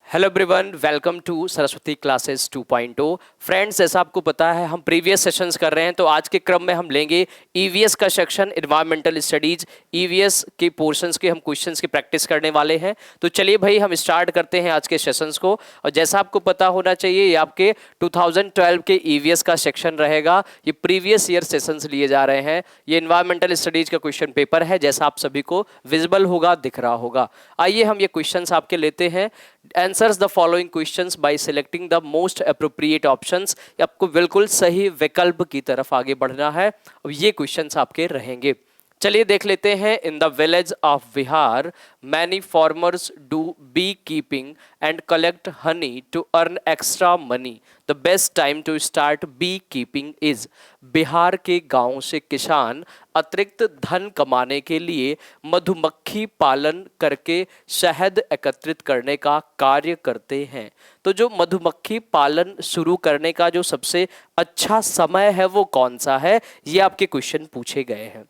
Hello everyone, welcome to Saraswati classes 2.0। Friends, जैसा आपको पता है हम प्रीवियस सेशंस कर रहे हैं, तो आज के क्रम में हम लेंगे ईवीएस का सेक्शन एनवायरमेंटल स्टडीज। ईवीएस के पोर्शंस के हम क्वेश्चंस की प्रैक्टिस करने वाले हैं। तो चलिए भाई हम स्टार्ट करते हैं आज के सेशंस को। और जैसा आपको पता होना चाहिए, ये आपके 2012 के ईवीएस का सेक्शन रहेगा। ये प्रीवियस ईयर सेशंस लिए जा रहे हैं। ये एनवायरमेंटल स्टडीज का क्वेश्चन पेपर है, जैसा आप सभी को विजिबल होगा, दिख रहा होगा। आइए हम ये क्वेश्चंस आपके लेते हैं। Answers the following questions by selecting the most appropriate options। आपको बिल्कुल सही विकल्प की तरफ आगे बढ़ना है। अब ये क्वेश्चंस आपके रहेंगे, चलिए देख लेते हैं। In the village of Bihar many farmers do bee keeping and collect honey to earn extra money. The best time to start bee keeping is. Bihar के गांव से किसान अतिरिक्त धन कमाने के लिए मधुमक्खी पालन करके शहद एकत्रित करने का कार्य करते हैं। तो जो मधुमक्खी पालन शुरू करने का जो सबसे अच्छा समय है वो कौन सा है, ये आपके क्वेश्चन पूछे गए हैं।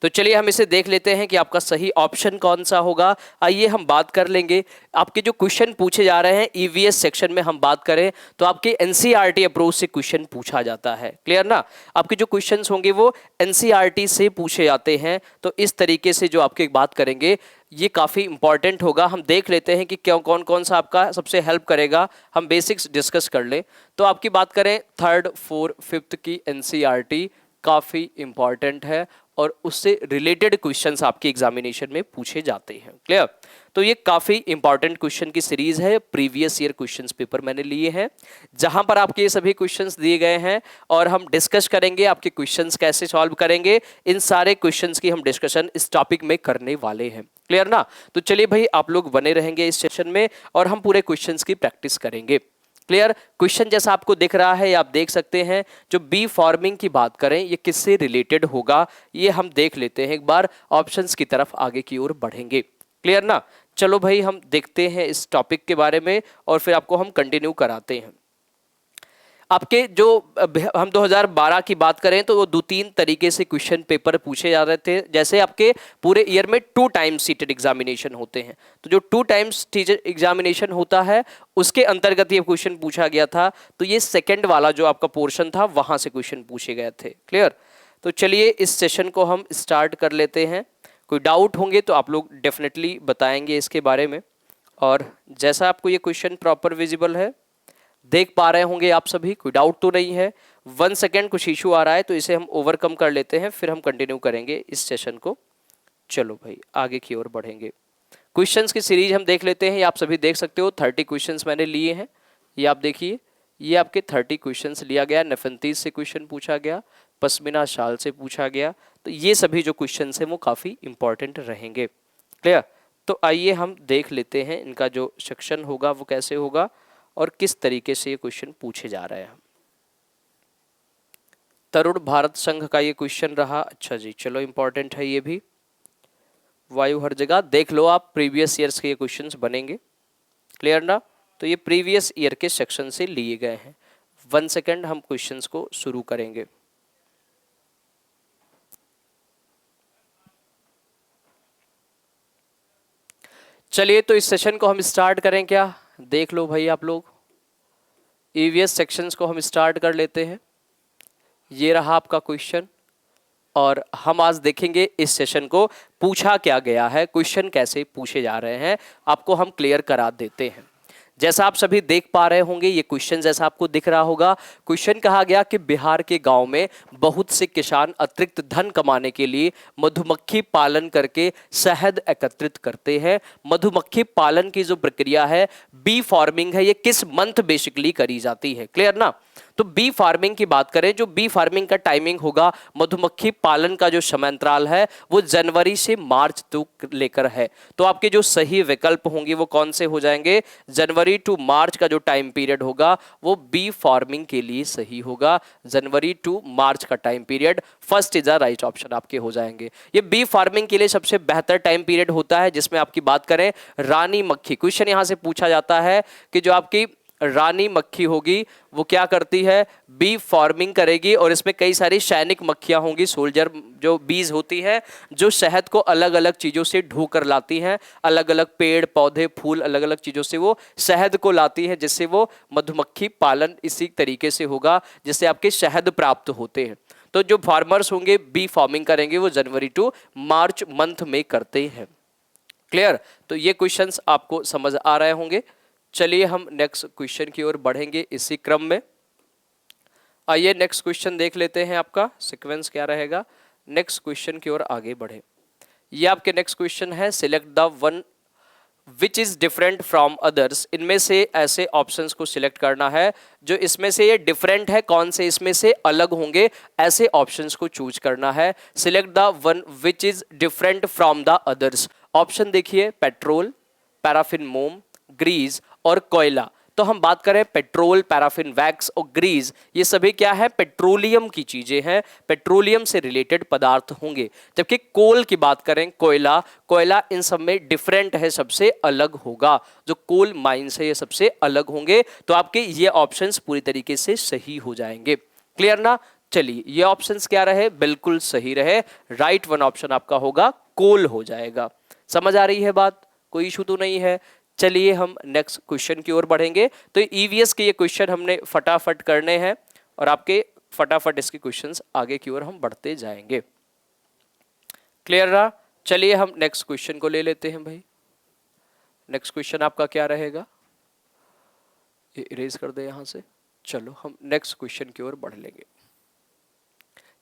तो चलिए हम इसे देख लेते हैं कि आपका सही ऑप्शन कौन सा होगा। आइए हम बात कर लेंगे। आपके जो क्वेश्चन पूछे जा रहे हैं ईवीएस सेक्शन में हम बात करें तो आपके एनसीईआरटी अप्रोच से क्वेश्चन पूछा जाता है। क्लियर ना? आपके जो क्वेश्चंस होंगे वो एनसीईआरटी से पूछे जाते हैं। तो इस तरीके से जो आपके बात करेंगे ये काफ़ी इंपॉर्टेंट होगा। हम देख लेते हैं कि क्यों कौन कौन सा आपका सबसे हेल्प करेगा। हम बेसिक्स डिस्कस कर लें तो आपकी बात करें 3rd, 4th, 5th की एनसीईआरटी काफ़ी इंपॉर्टेंट है और उससे रिलेटेड क्वेश्चंस आपके एग्जामिनेशन में पूछे जाते हैं। क्लियर? तो ये काफ़ी इंपॉर्टेंट क्वेश्चन की सीरीज है। प्रीवियस ईयर क्वेश्चंस पेपर मैंने लिए हैं, जहां पर आपके ये सभी क्वेश्चंस दिए गए हैं और हम डिस्कस करेंगे आपके क्वेश्चंस कैसे सॉल्व करेंगे। इन सारे क्वेश्चंस की हम डिस्कशन इस टॉपिक में करने वाले हैं। क्लियर ना? तो चलिए भाई आप लोग बने रहेंगे इस सेशन में और हम पूरे क्वेश्चंस की प्रैक्टिस करेंगे। क्लियर? क्वेश्चन जैसा आपको दिख रहा है आप देख सकते हैं। जो बी फार्मिंग की बात करें ये किससे रिलेटेड होगा ये हम देख लेते हैं। एक बार ऑप्शंस की तरफ आगे की ओर बढ़ेंगे। क्लियर ना? चलो भाई हम देखते हैं इस टॉपिक के बारे में और फिर आपको हम कंटिन्यू कराते हैं। आपके जो हम 2012 की बात करें तो वो 2-3 तरीके से क्वेश्चन पेपर पूछे जा रहे थे। जैसे आपके पूरे ईयर में 2 टाइम्स सीटेड एग्जामिनेशन होते हैं, तो जो 2 टाइम्स एग्जामिनेशन होता है उसके अंतर्गत ये क्वेश्चन पूछा गया था। तो ये सेकंड वाला जो आपका पोर्शन था वहां से क्वेश्चन पूछे गए थे। क्लियर? तो चलिए इस सेशन को हम स्टार्ट कर लेते हैं। कोई डाउट होंगे तो आप लोग डेफिनेटली बताएंगे इसके बारे में। और जैसा आपको ये क्वेश्चन प्रॉपर विजिबल है, देख पा रहे होंगे आप सभी, कोई डाउट तो नहीं है। 1 सेकेंड कुछ इशू आ रहा है तो इसे हम ओवरकम कर लेते हैं, फिर हम कंटिन्यू करेंगे इस सेशन को। चलो भाई आगे की ओर बढ़ेंगे। क्वेश्चंस की सीरीज हम देख लेते हैं। ये आप सभी देख सकते हो 30 क्वेश्चंस मैंने लिए हैं। ये आप देखिए, ये आपके 30 क्वेश्चंस लिया गया। नेफंतीज से क्वेश्चन पूछा गया, पश्मीना शाल से पूछा गया। तो ये सभी जो क्वेश्चन हैं वो काफ़ी इंपॉर्टेंट रहेंगे। क्लियर? तो आइए हम देख लेते हैं इनका जो सेक्शन होगा वो कैसे होगा और किस तरीके से ये क्वेश्चन पूछे जा रहे हैं। तरुण भारत संघ का ये क्वेश्चन रहा। अच्छा जी, चलो इंपॉर्टेंट है ये भी। वायु हर जगह देख लो आप, प्रीवियस ईयर्स के ये क्वेश्चंस बनेंगे। क्लियर ना? तो ये प्रीवियस ईयर के सेक्शन से लिए गए हैं। 1 सेकेंड हम क्वेश्चंस को शुरू करेंगे। चलिए तो इस सेशन को हम स्टार्ट करें क्या? देख लो भाई आप लोग, ईवीएस सेक्शंस को हम स्टार्ट कर लेते हैं। ये रहा आपका क्वेश्चन और हम आज देखेंगे इस सेशन को पूछा क्या गया है, क्वेश्चन कैसे पूछे जा रहे हैं, आपको हम क्लियर करा देते हैं। जैसा आप सभी देख पा रहे होंगे ये क्वेश्चन जैसा आपको दिख रहा होगा। क्वेश्चन कहा गया कि बिहार के गांव में बहुत से किसान अतिरिक्त धन कमाने के लिए मधुमक्खी पालन करके शहद एकत्रित करते हैं। मधुमक्खी पालन की जो प्रक्रिया है, बी फार्मिंग है, ये किस मंथ बेसिकली करी जाती है। क्लियर ना? तो बी फार्मिंग की बात करें, जो बी फार्मिंग का टाइमिंग होगा, मधुमक्खी पालन का जो समयांतराल है वो जनवरी से मार्च तक लेकर है। तो आपके जो सही विकल्प होंगे वो कौन से हो जाएंगे? जनवरी टू मार्च का जो टाइम पीरियड होगा वो बी फार्मिंग के लिए सही होगा। जनवरी टू मार्च का time period first is the right option आपके हो जाएंगे। ये बी फार्मिंग के लिए सबसे बेहतर टाइम पीरियड होता है, जिसमें आपकी बात करें रानी मक्खी। क्वेश्चन यहां से पूछा जाता है कि जो आपकी रानी मक्खी होगी वो क्या करती है, बी फॉर्मिंग करेगी, और इसमें कई सारी सैनिक मक्खियां होंगी, सोल्जर जो बीज होती है, जो शहद को अलग अलग चीजों से ढो कर लाती हैं, अलग अलग पेड़ पौधे फूल अलग अलग चीजों से वो शहद को लाती है, जिससे वो मधुमक्खी पालन इसी तरीके से होगा जिससे आपके शहद प्राप्त होते हैं। तो जो फार्मर्स होंगे बी फार्मिंग करेंगे वो जनवरी टू मार्च मंथ में करते हैं। क्लियर? तो ये क्वेश्चंस आपको समझ आ रहे होंगे। चलिए हम नेक्स्ट क्वेश्चन की ओर बढ़ेंगे इसी क्रम में। आइए नेक्स्ट क्वेश्चन देख लेते हैं, आपका सीक्वेंस क्या रहेगा। नेक्स्ट क्वेश्चन की ओर आगे बढ़े। ये आपके नेक्स्ट क्वेश्चन है, select the one which is different from others. इनमें से ऐसे ऑप्शंस को सिलेक्ट करना है जो इसमें से ये डिफरेंट है, कौन से इसमें से अलग होंगे, ऐसे ऑप्शंस को चूज करना है। Select the one which is different from the others. Option देखिए, पेट्रोल, पैराफिन मोम, ग्रीस और कोयला। तो हम बात करें पेट्रोल, पैराफिन वैक्स और ग्रीस, ये सभी क्या है, पेट्रोलियम की चीजें हैं, पेट्रोलियम से रिलेटेड पदार्थ होंगे। जबकि कोल की बात करें, कोयला, कोयला इन सब में डिफरेंट है, सबसे अलग होगा। जो कोल माइंस है ये सबसे अलग होंगे। तो आपके ये ऑप्शंस पूरी तरीके से सही हो जाएंगे। क्लियर ना? चलिए ये ऑप्शंस क्या रहे, बिल्कुल सही रहे। राइट वन ऑप्शन आपका होगा कोल हो जाएगा। समझ आ रही है बात? कोई इशू तो नहीं है। चलिए हम नेक्स्ट क्वेश्चन की ओर बढ़ेंगे। तो ईवीएस के ये क्वेश्चन हमने फटाफट करने हैं और आपके फटाफट इसके क्वेश्चंस आगे की ओर हम बढ़ते जाएंगे। क्लियर रहा? चलिए हम नेक्स्ट क्वेश्चन को ले लेते हैं भाई। नेक्स्ट क्वेश्चन आपका क्या रहेगा, ये इरेज कर दे यहां से। चलो हम नेक्स्ट क्वेश्चन की ओर बढ़ लेंगे।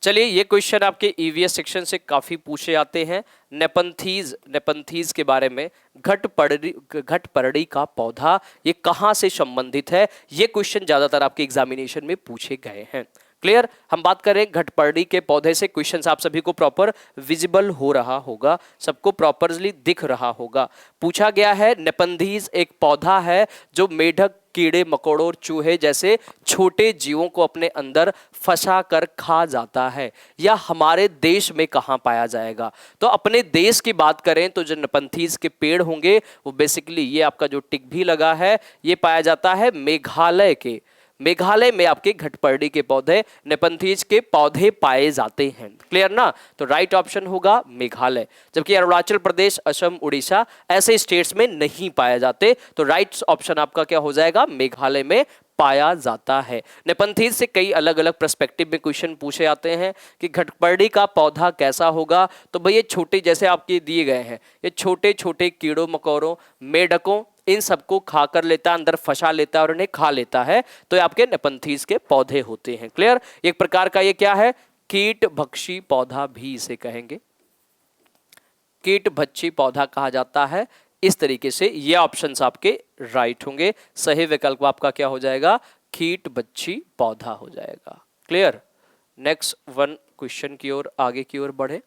चलिए ये क्वेश्चन आपके ईवीएस सेक्शन से काफी पूछे आते हैं। नेपंथीज के बारे में, घटपरड़ी का पौधा ये कहां से संबंधित है, ये क्वेश्चन ज्यादातर आपके एग्जामिनेशन में पूछे गए हैं। क्लियर? हम बात करें घटपरड़ी के पौधे से, क्वेश्चंस आप सभी को प्रॉपर विजिबल हो रहा होगा, सबको प्रॉपरली दिख रहा होगा। पूछा गया है नेपंथीज एक पौधा है जो मेढक, कीड़े मकोड़ों और चूहे जैसे छोटे जीवों को अपने अंदर फंसा कर खा जाता है। यह हमारे देश में कहाँ पाया जाएगा? तो अपने देश की बात करें तो जो नेपंथीज के पेड़ होंगे वो बेसिकली, ये आपका जो टिक भी लगा है, ये पाया जाता है मेघालय में आपके घटपरड़ी के पौधे, नेपंथीज के पौधे पाए जाते हैं। क्लियर ना? तो राइट ऑप्शन होगा मेघालय। जबकि अरुणाचल प्रदेश, असम, उड़ीसा ऐसे स्टेट्स में नहीं पाए जाते। तो राइट ऑप्शन आपका क्या हो जाएगा, मेघालय में पाया जाता है। नेपंथीज से कई अलग अलग पर्सपेक्टिव में क्वेश्चन पूछे जाते हैं कि घटपरड़ी का पौधा कैसा होगा। तो भाई ये छोटे, जैसे आपके दिए गए हैं, ये छोटे छोटे कीड़ों मकोड़ों, मेढकों, इन सबको खा कर लेता है, अंदर फंसा लेता है और इन्हें खा लेता है। तो ये आपके नेपंथीज के पौधे होते हैं। क्लियर? एक प्रकार का ये क्या है, कीट भक्षी पौधा भी इसे कहेंगे, कीट भक्षी पौधा कहा जाता है। इस तरीके से ये ऑप्शंस आपके राइट होंगे। सही विकल्प आपका क्या हो जाएगा, कीट भक्षी पौधा हो जाएगा। क्लियर? नेक्स्ट वन क्वेश्चन की ओर आगे की ओर बढ़े।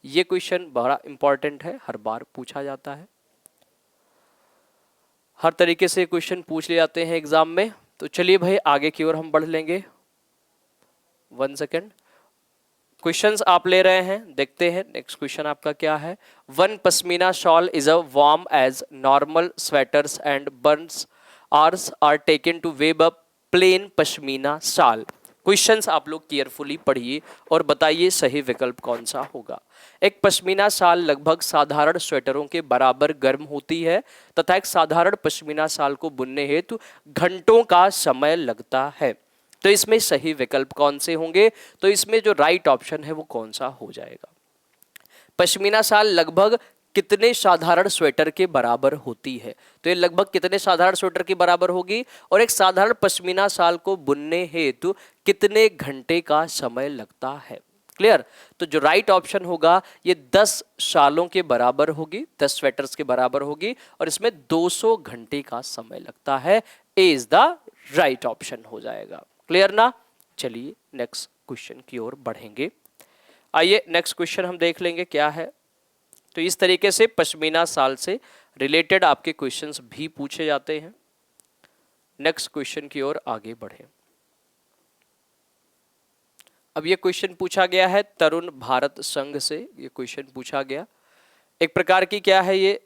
ये क्वेश्चन बड़ा इंपॉर्टेंट है, हर बार पूछा जाता है, हर तरीके से क्वेश्चन पूछ ले जाते हैं एग्जाम में। तो चलिए भाई आगे की ओर हम बढ़ लेंगे। 1 सेकेंड, क्वेश्चंस आप ले रहे हैं, देखते हैं नेक्स्ट क्वेश्चन आपका क्या है। One pashmina shawl is a warm as normal sweaters and burns hairs are taken to weave a plain pashmina shawl. Questions आप लोग केयरफुली पढ़िए और बताइए सही विकल्प कौन सा होगा। एक पश्मीना शाल लगभग साधारण स्वेटरों के बराबर गर्म होती है तथा एक साधारण पश्मीना शाल को बुनने हेतु घंटों का समय लगता है। तो इसमें सही विकल्प कौन से होंगे? तो इसमें जो राइट ऑप्शन है वो कौन सा हो जाएगा? पश्मीना शाल लगभग कितने साधारण स्वेटर के बराबर होती है? तो ये लगभग कितने साधारण स्वेटर के बराबर होगी और एक साधारण पश्मीना शाल को बुनने हेतु कितने घंटे का समय लगता है? क्लियर? तो जो राइट ऑप्शन होगा ये 10 शालों के बराबर होगी, 10 स्वेटर्स के बराबर होगी और इसमें 200 घंटे का समय लगता है। ए इज द राइट ऑप्शन हो जाएगा। क्लियर ना? चलिए नेक्स्ट क्वेश्चन की ओर बढ़ेंगे। आइए नेक्स्ट क्वेश्चन हम देख लेंगे क्या है। तो इस तरीके से पश्मीना शाल से रिलेटेड आपके क्वेश्चंस भी पूछे जाते हैं। नेक्स्ट क्वेश्चन की ओर आगे बढ़े। अब ये क्वेश्चन पूछा गया है तरुण भारत संघ से, ये क्वेश्चन पूछा गया। एक प्रकार की क्या है, ये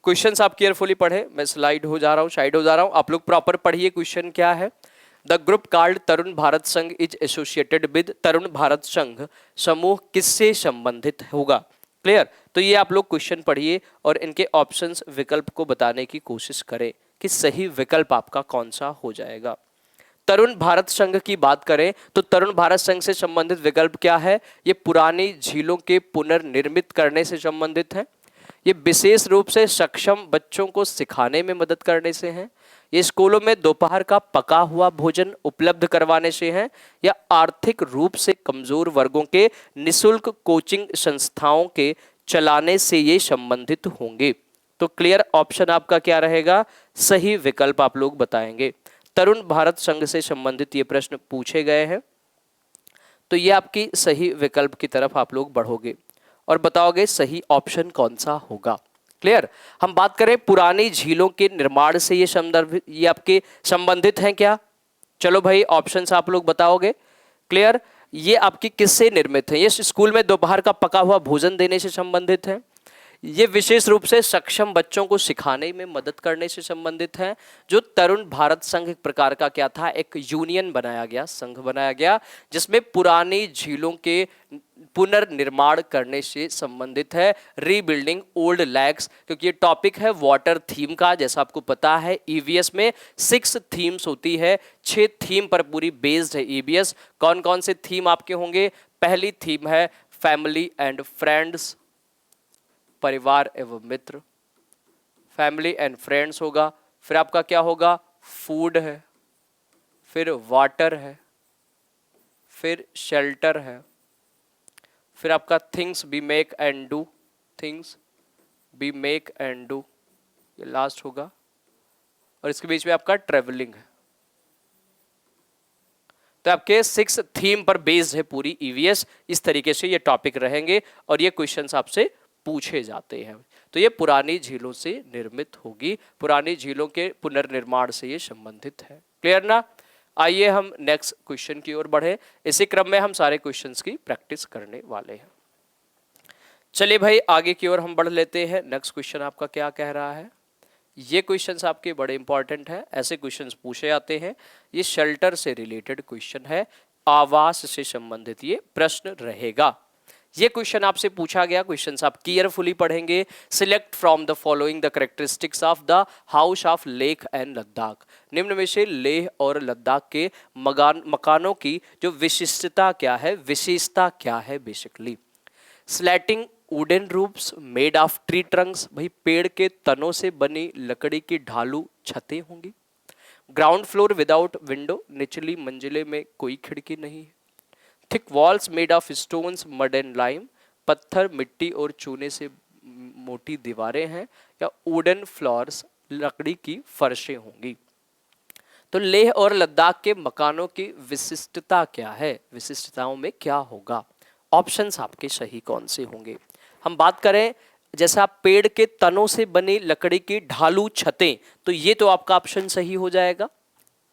क्वेश्चंस आप केयरफुली पढ़े, मैं साइड हो जा रहा हूं, आप लोग प्रॉपर पढ़िए। क्वेश्चन क्या है? The group called Tarun Bharat संघ is associated with, Tarun Bharat संघ समूह किससे संबंधित होगा? क्लियर? तो ये आप लोग क्वेश्चन पढ़िए और इनके ऑप्शंस विकल्प को बताने की कोशिश करें कि सही विकल्प आपका कौन सा हो जाएगा। तरुण भारत संघ की बात करें तो तरुण भारत संघ से संबंधित विकल्प क्या है? ये पुरानी झीलों के पुनर्निर्मित करने से संबंधित है, ये विशेष रूप से सक्षम बच्चों को सिखाने में मदद करने से है, ये स्कूलों में दोपहर का पका हुआ भोजन उपलब्ध करवाने से है, या आर्थिक रूप से कमजोर वर्गों के निशुल्क कोचिंग संस्थाओं के चलाने से ये संबंधित होंगे। तो क्लियर ऑप्शन आपका क्या रहेगा? सही विकल्प आप लोग बताएंगे। तरुण भारत संघ से संबंधित ये प्रश्न पूछे गए हैं, तो ये आपकी सही विकल्प की तरफ आप लोग बढ़ोगे और बताओगे सही ऑप्शन कौन सा होगा। क्लियर? हम बात करें पुरानी झीलों के निर्माण से ये संदर्भित, ये आपके संबंधित हैं क्या? चलो भाई ऑप्शंस आप लोग बताओगे। क्लियर? ये आपकी किससे निर्मित है? ये स्कूल में दोपहर का पका हुआ भोजन देने से संबंधित है, ये विशेष रूप से सक्षम बच्चों को सिखाने में मदद करने से संबंधित है। जो तरुण भारत संघ एक प्रकार का क्या था? एक यूनियन बनाया गया, संघ बनाया गया, जिसमें पुरानी झीलों के पुनर्निर्माण करने से संबंधित है, रीबिल्डिंग ओल्ड लैक्स, क्योंकि ये टॉपिक है वाटर थीम का। जैसा आपको पता है ईवीएस में 6 थीम्स होती है, 6 थीम पर पूरी बेस्ड है ईवीएस। कौन कौन से थीम आपके होंगे? पहली थीम है फैमिली एंड फ्रेंड्स, परिवार एवं मित्र, फैमिली एंड फ्रेंड्स होगा। फिर आपका क्या होगा? फूड है, फिर वाटर है, फिर शेल्टर है, फिर आपका things be make and do, things be make and do, ये लास्ट होगा, और इसके बीच में आपका ट्रेवलिंग है। तो आपके 6 थीम पर बेस्ड है पूरी ईवीएस। इस तरीके से ये टॉपिक रहेंगे और ये क्वेश्चंस आपसे पूछे जाते हैं। तो ये पुरानी झीलों से निर्मित होगी, पुरानी झीलों के पुनर्निर्माण से ये संबंधित है। क्लियर ना? आइए हम नेक्स्ट क्वेश्चन की ओर बढ़े। इसी क्रम में हम सारे क्वेश्चंस की प्रैक्टिस करने वाले हैं। चलिए भाई आगे की ओर हम बढ़ लेते हैं। नेक्स्ट क्वेश्चन आपका क्या कह रहा है? ये क्वेश्चंस आपके बड़े इंपॉर्टेंट हैं, ऐसे क्वेश्चंस पूछे जाते हैं। ये शेल्टर से रिलेटेड क्वेश्चन है, आवास से संबंधित ये प्रश्न रहेगा। ये क्वेश्चन आपसे पूछा गया, क्वेश्चंस आप केयरफुली पढ़ेंगे। Select from the following the characteristics of the house of Leh and Ladakh. निम्न में से लेह और लद्दाख के मकानों की जो विशिष्टता क्या है, विशेषता क्या है basically? Slanting wooden roofs made of tree trunks, भाई पेड़ के तनों से बनी लकड़ी की ढालू छतें होंगी। ग्राउंड फ्लोर विदाउट विंडो, निचली मंजिले में कोई खिड़की नहीं है। Thick walls made of stones mud and lime, पत्थर मिट्टी और चूने से मोटी दीवारें हैं। या वुडन फ्लोर्स, लकड़ी की फर्शें होंगी। तो लेह और लद्दाख के मकानों की विशिष्टता क्या है, विशिष्टताओं में क्या होगा? ऑप्शंस आपके सही कौन से होंगे? हम बात करें जैसा पेड़ के तनों से बनी लकड़ी की ढालू छतें, तो ये तो आपका ऑप्शन सही हो जाएगा।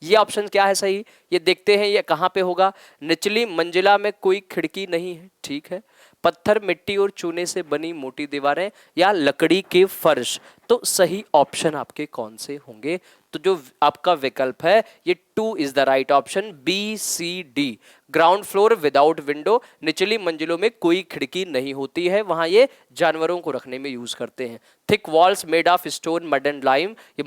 ये ऑप्शन क्या है सही? ये देखते हैं ये कहाँ पे होगा। निचली मंजिला में कोई खिड़की नहीं है, ठीक है। पत्थर मिट्टी और चूने से बनी मोटी दीवारें या लकड़ी के फर्श, तो सही ऑप्शन आपके कौन से होंगे? तो जो आपका विकल्प है ये 2 is the right option, B C D. Ground floor without window, निचली मंजिलों में कोई खिड़की नहीं होती है, वहां ये जानवरों को रखने में यूज करते हैं। Thick walls made of stone mud and lime, ये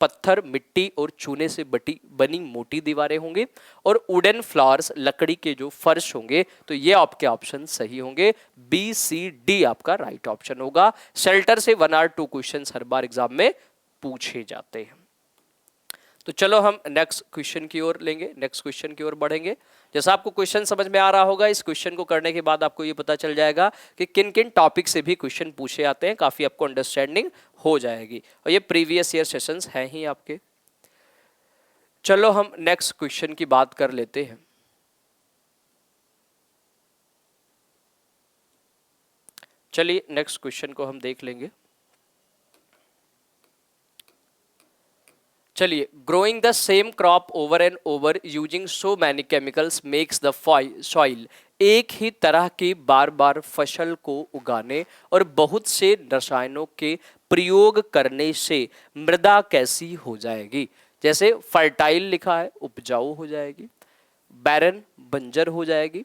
पत्थर मिट्टी और चूने से बनी मोटी दीवारें होंगी। और वुडन फ्लोर्स, लकड़ी के जो फर्श होंगे, तो ये आपके ऑप्शन सही होंगे, बी सी डी आपका राइट ऑप्शन होगा। शेल्टर से 1 और 2 क्वेश्चन हर बार एग्जाम में पूछे जाते हैं। तो चलो हम नेक्स्ट क्वेश्चन की ओर लेंगे, नेक्स्ट क्वेश्चन की ओर बढ़ेंगे। जैसा आपको क्वेश्चन समझ में आ रहा होगा, इस क्वेश्चन को करने के बाद आपको ये पता चल जाएगा कि किन किन टॉपिक से भी क्वेश्चन पूछे आते हैं, काफी आपको अंडरस्टैंडिंग हो जाएगी। और ये प्रीवियस ईयर सेशंस हैं ही आपके। चलो हम नेक्स्ट क्वेश्चन की बात कर लेते हैं। चलिए नेक्स्ट क्वेश्चन को हम देख लेंगे। चलिए, growing the same crop over and over using so many chemicals makes the soil एक ही तरह की बार बार फसल को उगाने और बहुत से रसायनों के प्रयोग करने से मृदा कैसी हो जाएगी? जैसे फर्टाइल लिखा है, उपजाऊ हो जाएगी, बैरन बंजर हो जाएगी,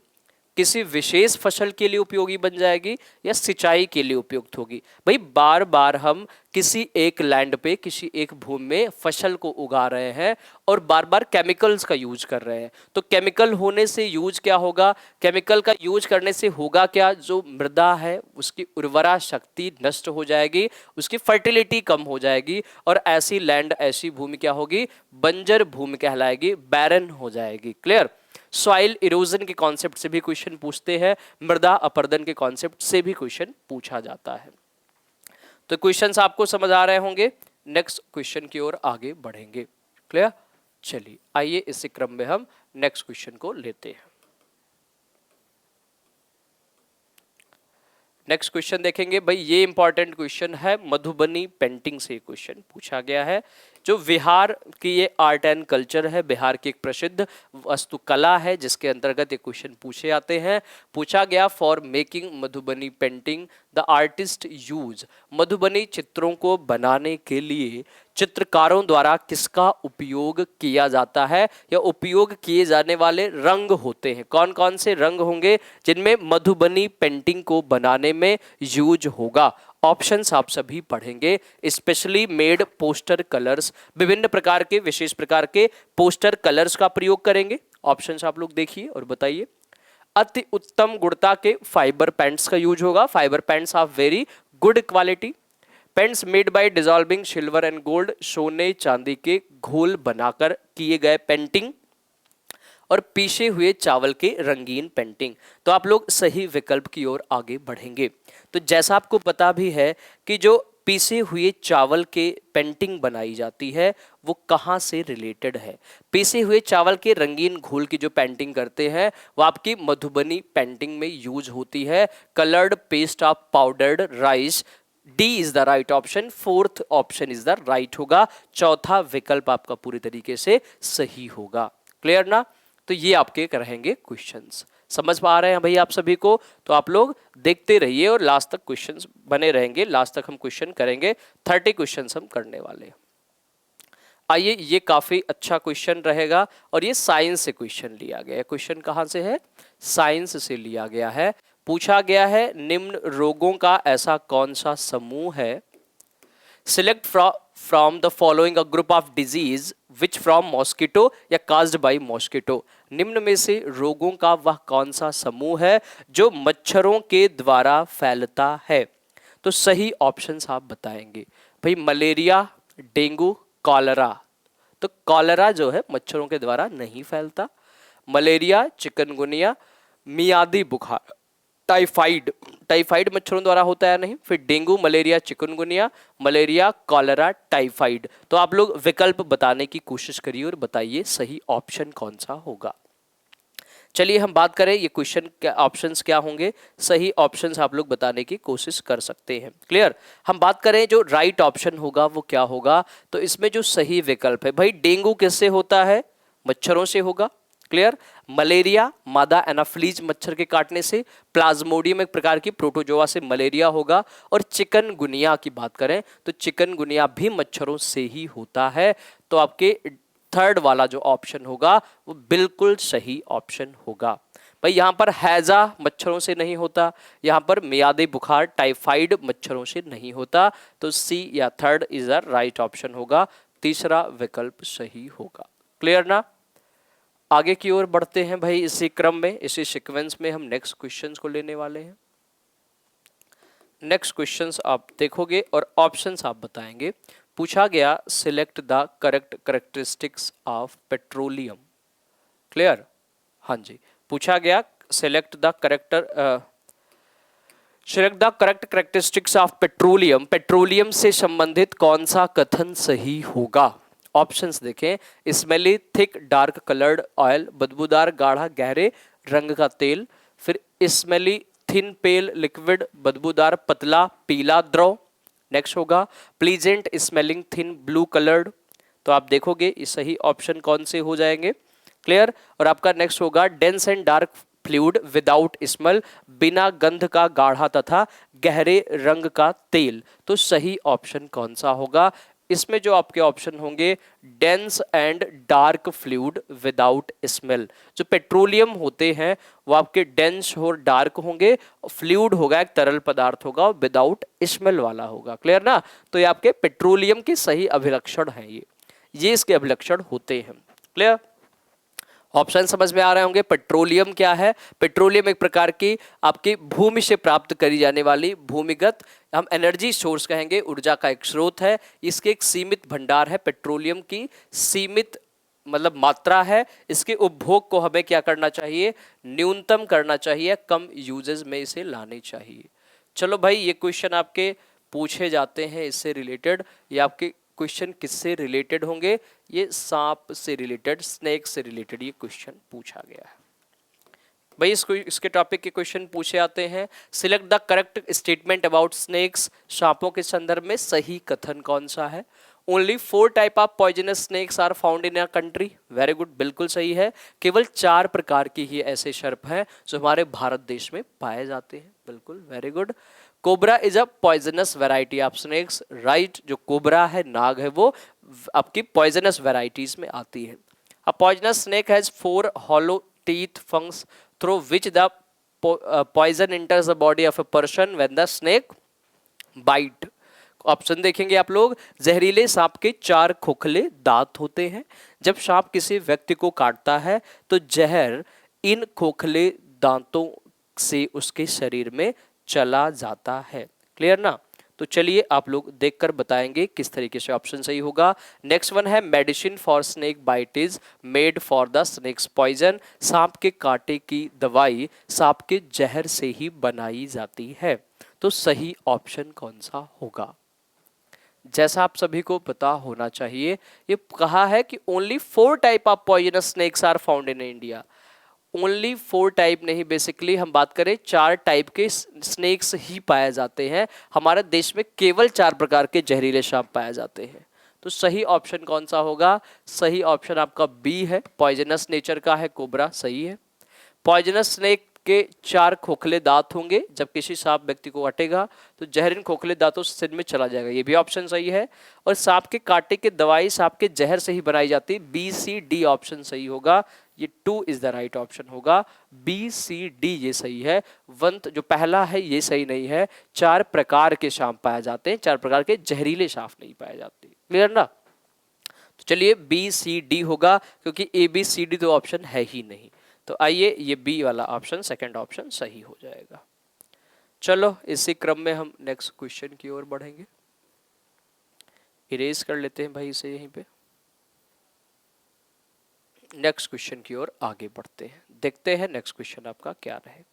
किसी विशेष फसल के लिए उपयोगी बन जाएगी, या सिंचाई के लिए उपयुक्त होगी। भाई बार बार हम किसी एक लैंड पे, किसी एक भूमि में फसल को उगा रहे हैं और बार बार केमिकल्स का यूज कर रहे हैं, तो केमिकल होने से यूज क्या होगा? केमिकल का यूज करने से होगा क्या? जो मृदा है उसकी उर्वरा शक्ति नष्ट हो जाएगी, उसकी फर्टिलिटी कम हो जाएगी, और ऐसी लैंड, ऐसी भूमि क्या होगी? बंजर भूमि कहलाएगी, बैरन हो जाएगी। क्लियर? सॉइल इरोजन के कॉन्सेप्ट से भी क्वेश्चन पूछते हैं, मृदा अपरदन के कॉन्सेप्ट से भी क्वेश्चन पूछा जाता है। तो क्वेश्चंस आपको समझ आ रहे होंगे। नेक्स्ट क्वेश्चन की ओर आगे बढ़ेंगे। क्लियर? चलिए आइए इसी क्रम में हम नेक्स्ट क्वेश्चन को लेते हैं। नेक्स्ट क्वेश्चन देखेंगे भाई, ये इंपॉर्टेंट क्वेश्चन है, मधुबनी पेंटिंग से क्वेश्चन पूछा गया है। जो बिहार की ये आर्ट एंड कल्चर है, बिहार की एक प्रसिद्ध वास्तुकला है, जिसके अंतर्गत ये क्वेश्चन पूछे जाते हैं। पूछा गया, for making Madhubani painting the artist use, Madhubani चित्रों को बनाने के लिए चित्रकारों द्वारा किसका उपयोग किया जाता है, या उपयोग किए जाने वाले रंग होते हैं? कौन कौन से रंग होंगे जिनमें मधुबनी पेंटिंग को बनाने में यूज होगा? ऑप्शंस आप सभी पढ़ेंगे। स्पेशली मेड पोस्टर कलर्स, विभिन्न प्रकार के, विशेष प्रकार के पोस्टर कलर्स का प्रयोग करेंगे। ऑप्शंस आप लोग देखिए और बताइए। अति उत्तम गुणवत्ता के फाइबर पेंट्स का यूज होगा, fibre paints of very good quality. Paints made by dissolving silver and gold, सोने चांदी के घोल बनाकर किए गए पेंटिंग, और पीसे हुए चावल के रंगीन पेंटिंग। तो आप लोग सही विकल्प की ओर आगे बढ़ेंगे। तो जैसा आपको पता भी है कि जो पीसे हुए चावल के पेंटिंग बनाई जाती है वो कहाँ से रिलेटेड है? पीसे हुए चावल के रंगीन घोल की जो पेंटिंग करते हैं वो आपकी मधुबनी पेंटिंग में यूज होती है। Coloured paste of powdered rice, D is the right option, fourth option is the right होगा, चौथा विकल्प आपका पूरी तरीके से सही होगा। क्लियर ना? तो ये आपके रहेंगे क्वेश्चंस। समझ पा रहे हैं भाई आप सभी को? तो आप लोग देखते रहिए और लास्ट तक क्वेश्चंस बने रहेंगे। लास्ट तक हम क्वेश्चन करेंगे, 30 क्वेश्चंस हम करने वाले हैं। आइए, ये काफी अच्छा क्वेश्चन रहेगा और ये साइंस से क्वेश्चन लिया गया है। क्वेश्चन कहाँ से है? साइंस से लिया गया है। पूछा गया है, निम्न रोगों का ऐसा कौन सा समूह है? Select from the following a group of disease which from mosquito या काज्ड बाई मॉस्किटो। निम्न में से रोगों का वह कौन सा समूह है जो मच्छरों के द्वारा फैलता है? तो सही ऑप्शंस आप बताएंगे भाई। Malaria, dengue, cholera. तो कॉलरा जो है मच्छरों के द्वारा नहीं फैलता। मलेरिया, चिकनगुनिया, मियादी बुखार, टाइफाइड, टाइफाइड मच्छरों द्वारा होता है नहीं। फिर dengue, malaria, chikungunya, malaria, cholera, typhoid. तो आप लोग विकल्प बताने की कोशिश करिए और बताइए सही ऑप्शन कौन सा होगा। चलिए हम बात करें ये क्वेश्चन के ऑप्शंस क्या होंगे। सही ऑप्शंस आप लोग बताने की कोशिश कर सकते हैं। क्लियर? हम बात करें जो राइट ऑप्शन होगा वो क्या होगा, तो इसमें जो सही विकल्प है भाई, डेंगू किससे होता है? मच्छरों से होगा। क्लियर? मलेरिया मादा एनाफ्लीज मच्छर के काटने से, प्लाज्मोडियम एक प्रकार की प्रोटोजोआ से मलेरिया होगा, और चिकनगुनिया की बात करें तो चिकनगुनिया भी मच्छरों से ही होता है। तो आपके थर्ड वाला जो ऑप्शन होगा वो बिल्कुल सही ऑप्शन होगा। भाई यहाँ पर हैजा मच्छरों से नहीं होता, यहाँ पर मियादी बुखार, टाइफाइड मच्छरों से नहीं होता। तो सी या third is the right option होगा, तीसरा विकल्प सही होगा। क्लियर ना? आगे की ओर बढ़ते हैं भाई। इसी क्रम में, इसी सीक्वेंस में हम नेक्स्ट क्वेश्चंस को लेने वाले हैं। नेक्स्ट क्वेश्चंस आप देखोगे और ऑप्शंस आप बताएंगे। पूछा गया, select the correct characteristics of petroleum. Clear? हाँ जी, पूछा गया select the correct characteristics of petroleum. Petroleum से संबंधित कौन सा कथन सही होगा? ऑप्शंस देखें। Smelly thick dark coloured oil, बदबूदार गाढ़ा गहरे रंग का तेल। फिर स्मेली थिन पेल लिक्विड, बदबूदार पतला पीला द्रव। नेक्स्ट होगा pleasant smelling thin blue coloured. तो आप देखोगे ये सही ऑप्शन कौन से हो जाएंगे। क्लियर? और आपका नेक्स्ट होगा dense and dark fluid without smell, बिना गंध का गाढ़ा तथा गहरे रंग का तेल। तो सही ऑप्शन कौन सा होगा? इसमें जो आपके ऑप्शन होंगे dense and dark fluid without smell. जो पेट्रोलियम होते हैं वो आपके डेंस और डार्क होंगे, फ्लूइड होगा एक तरल पदार्थ होगा, विदाउट स्मेल वाला होगा। क्लियर ना? तो ये आपके पेट्रोलियम के सही अभिलक्षण हैं, ये इसके अभिलक्षण होते हैं। क्लियर? ऑप्शन समझ में आ रहे होंगे। पेट्रोलियम क्या है? पेट्रोलियम एक प्रकार की आपकी भूमि से प्राप्त करी जाने वाली भूमिगत, हम एनर्जी सोर्स कहेंगे, ऊर्जा का एक स्रोत है। इसके एक सीमित भंडार है, पेट्रोलियम की सीमित मतलब मात्रा है। इसके उपभोग को हमें क्या करना चाहिए? न्यूनतम करना चाहिए, कम यूजेस में इसे लाने चाहिए। चलो भाई, ये क्वेश्चन आपके पूछे जाते हैं इससे रिलेटेड। ये आपके क्वेश्चन किससे रिलेटेड होंगे? ये सांप से रिलेटेड, स्नेक से रिलेटेड ये क्वेश्चन पूछा गया है भाई। इसके टॉपिक के क्वेश्चन पूछे आते हैं। Select the correct statement about snakes. सांपों के संदर्भ में सही कथन कौन सा है? Only 4 type of poisonous snakes are found in a country. Very good, बिल्कुल सही है। केवल 4 प्रकार के ही ऐसे सर्प हैं जो हमारे भारत देश में पाए जाते हैं। बिल्कुल, very good. Cobra is a poisonous variety of snakes. Right, जो कोबरा है, नाग है, वो आपकी पॉइजनस वेराइटीज में आती है। A poisonous snake has 4 hollow teeth fangs through which the poison enters the body of a person when the snake bite. Option देखेंगे आप लोग। जहरीले सांप के 4 खोखले दांत होते हैं। जब सांप किसी व्यक्ति को काटता है तो जहर इन खोखले दांतों से उसके शरीर में चला जाता है। क्लियर ना? तो चलिए आप लोग देखकर बताएंगे किस तरीके से ऑप्शन सही होगा। नेक्स्ट वन है medicine for snake bite is made for the snake's poison. सांप के कांटे की दवाई सांप के जहर से ही बनाई जाती है। तो सही ऑप्शन कौन सा होगा? जैसा आप सभी को पता होना चाहिए, ये कहा है कि only 4 type of poisonous snakes are found in India. Only 4 type नहीं, बेसिकली हम बात करें 4 टाइप के स्नेक्स ही पाए जाते हैं। हमारे देश में केवल 4 प्रकार के जहरीले सांप पाए जाते हैं। तो सही ऑप्शन कौन सा होगा? सही ऑप्शन आपका बी है, पॉइजनस नेचर का है कोबरा। सही है। पॉइजनस स्नेक के 4 खोखले दांत होंगे। जब किसी सांप व्यक्ति को काटेगा तो जहर इन खोखले दांतों से सिर में चला जाएगा। ये भी ऑप्शन सही है। और सांप के कांटे की दवाई सांप के जहर से ही बनाई जाती है। बी सी डी ऑप्शन सही होगा। ये 2 इज द राइट ऑप्शन होगा। बी सी डी ये सही है। वंत जो पहला है ये सही नहीं है। 4 प्रकार के सांप पाए जाते हैं, 4 प्रकार के जहरीले सांप नहीं पाए जाते। क्लियर ना? तो चलिए बी सी डी होगा, क्योंकि ए बी सी डी तो ऑप्शन है ही नहीं। तो आइए ये बी वाला ऑप्शन, सेकंड ऑप्शन सही हो जाएगा। चलो इसी क्रम में हम नेक्स्ट क्वेश्चन की ओर बढ़ेंगे। इरेज कर लेते हैं भाई इसे यहीं पे। नेक्स्ट क्वेश्चन की ओर आगे बढ़ते हैं। देखते हैं नेक्स्ट क्वेश्चन आपका क्या रहे।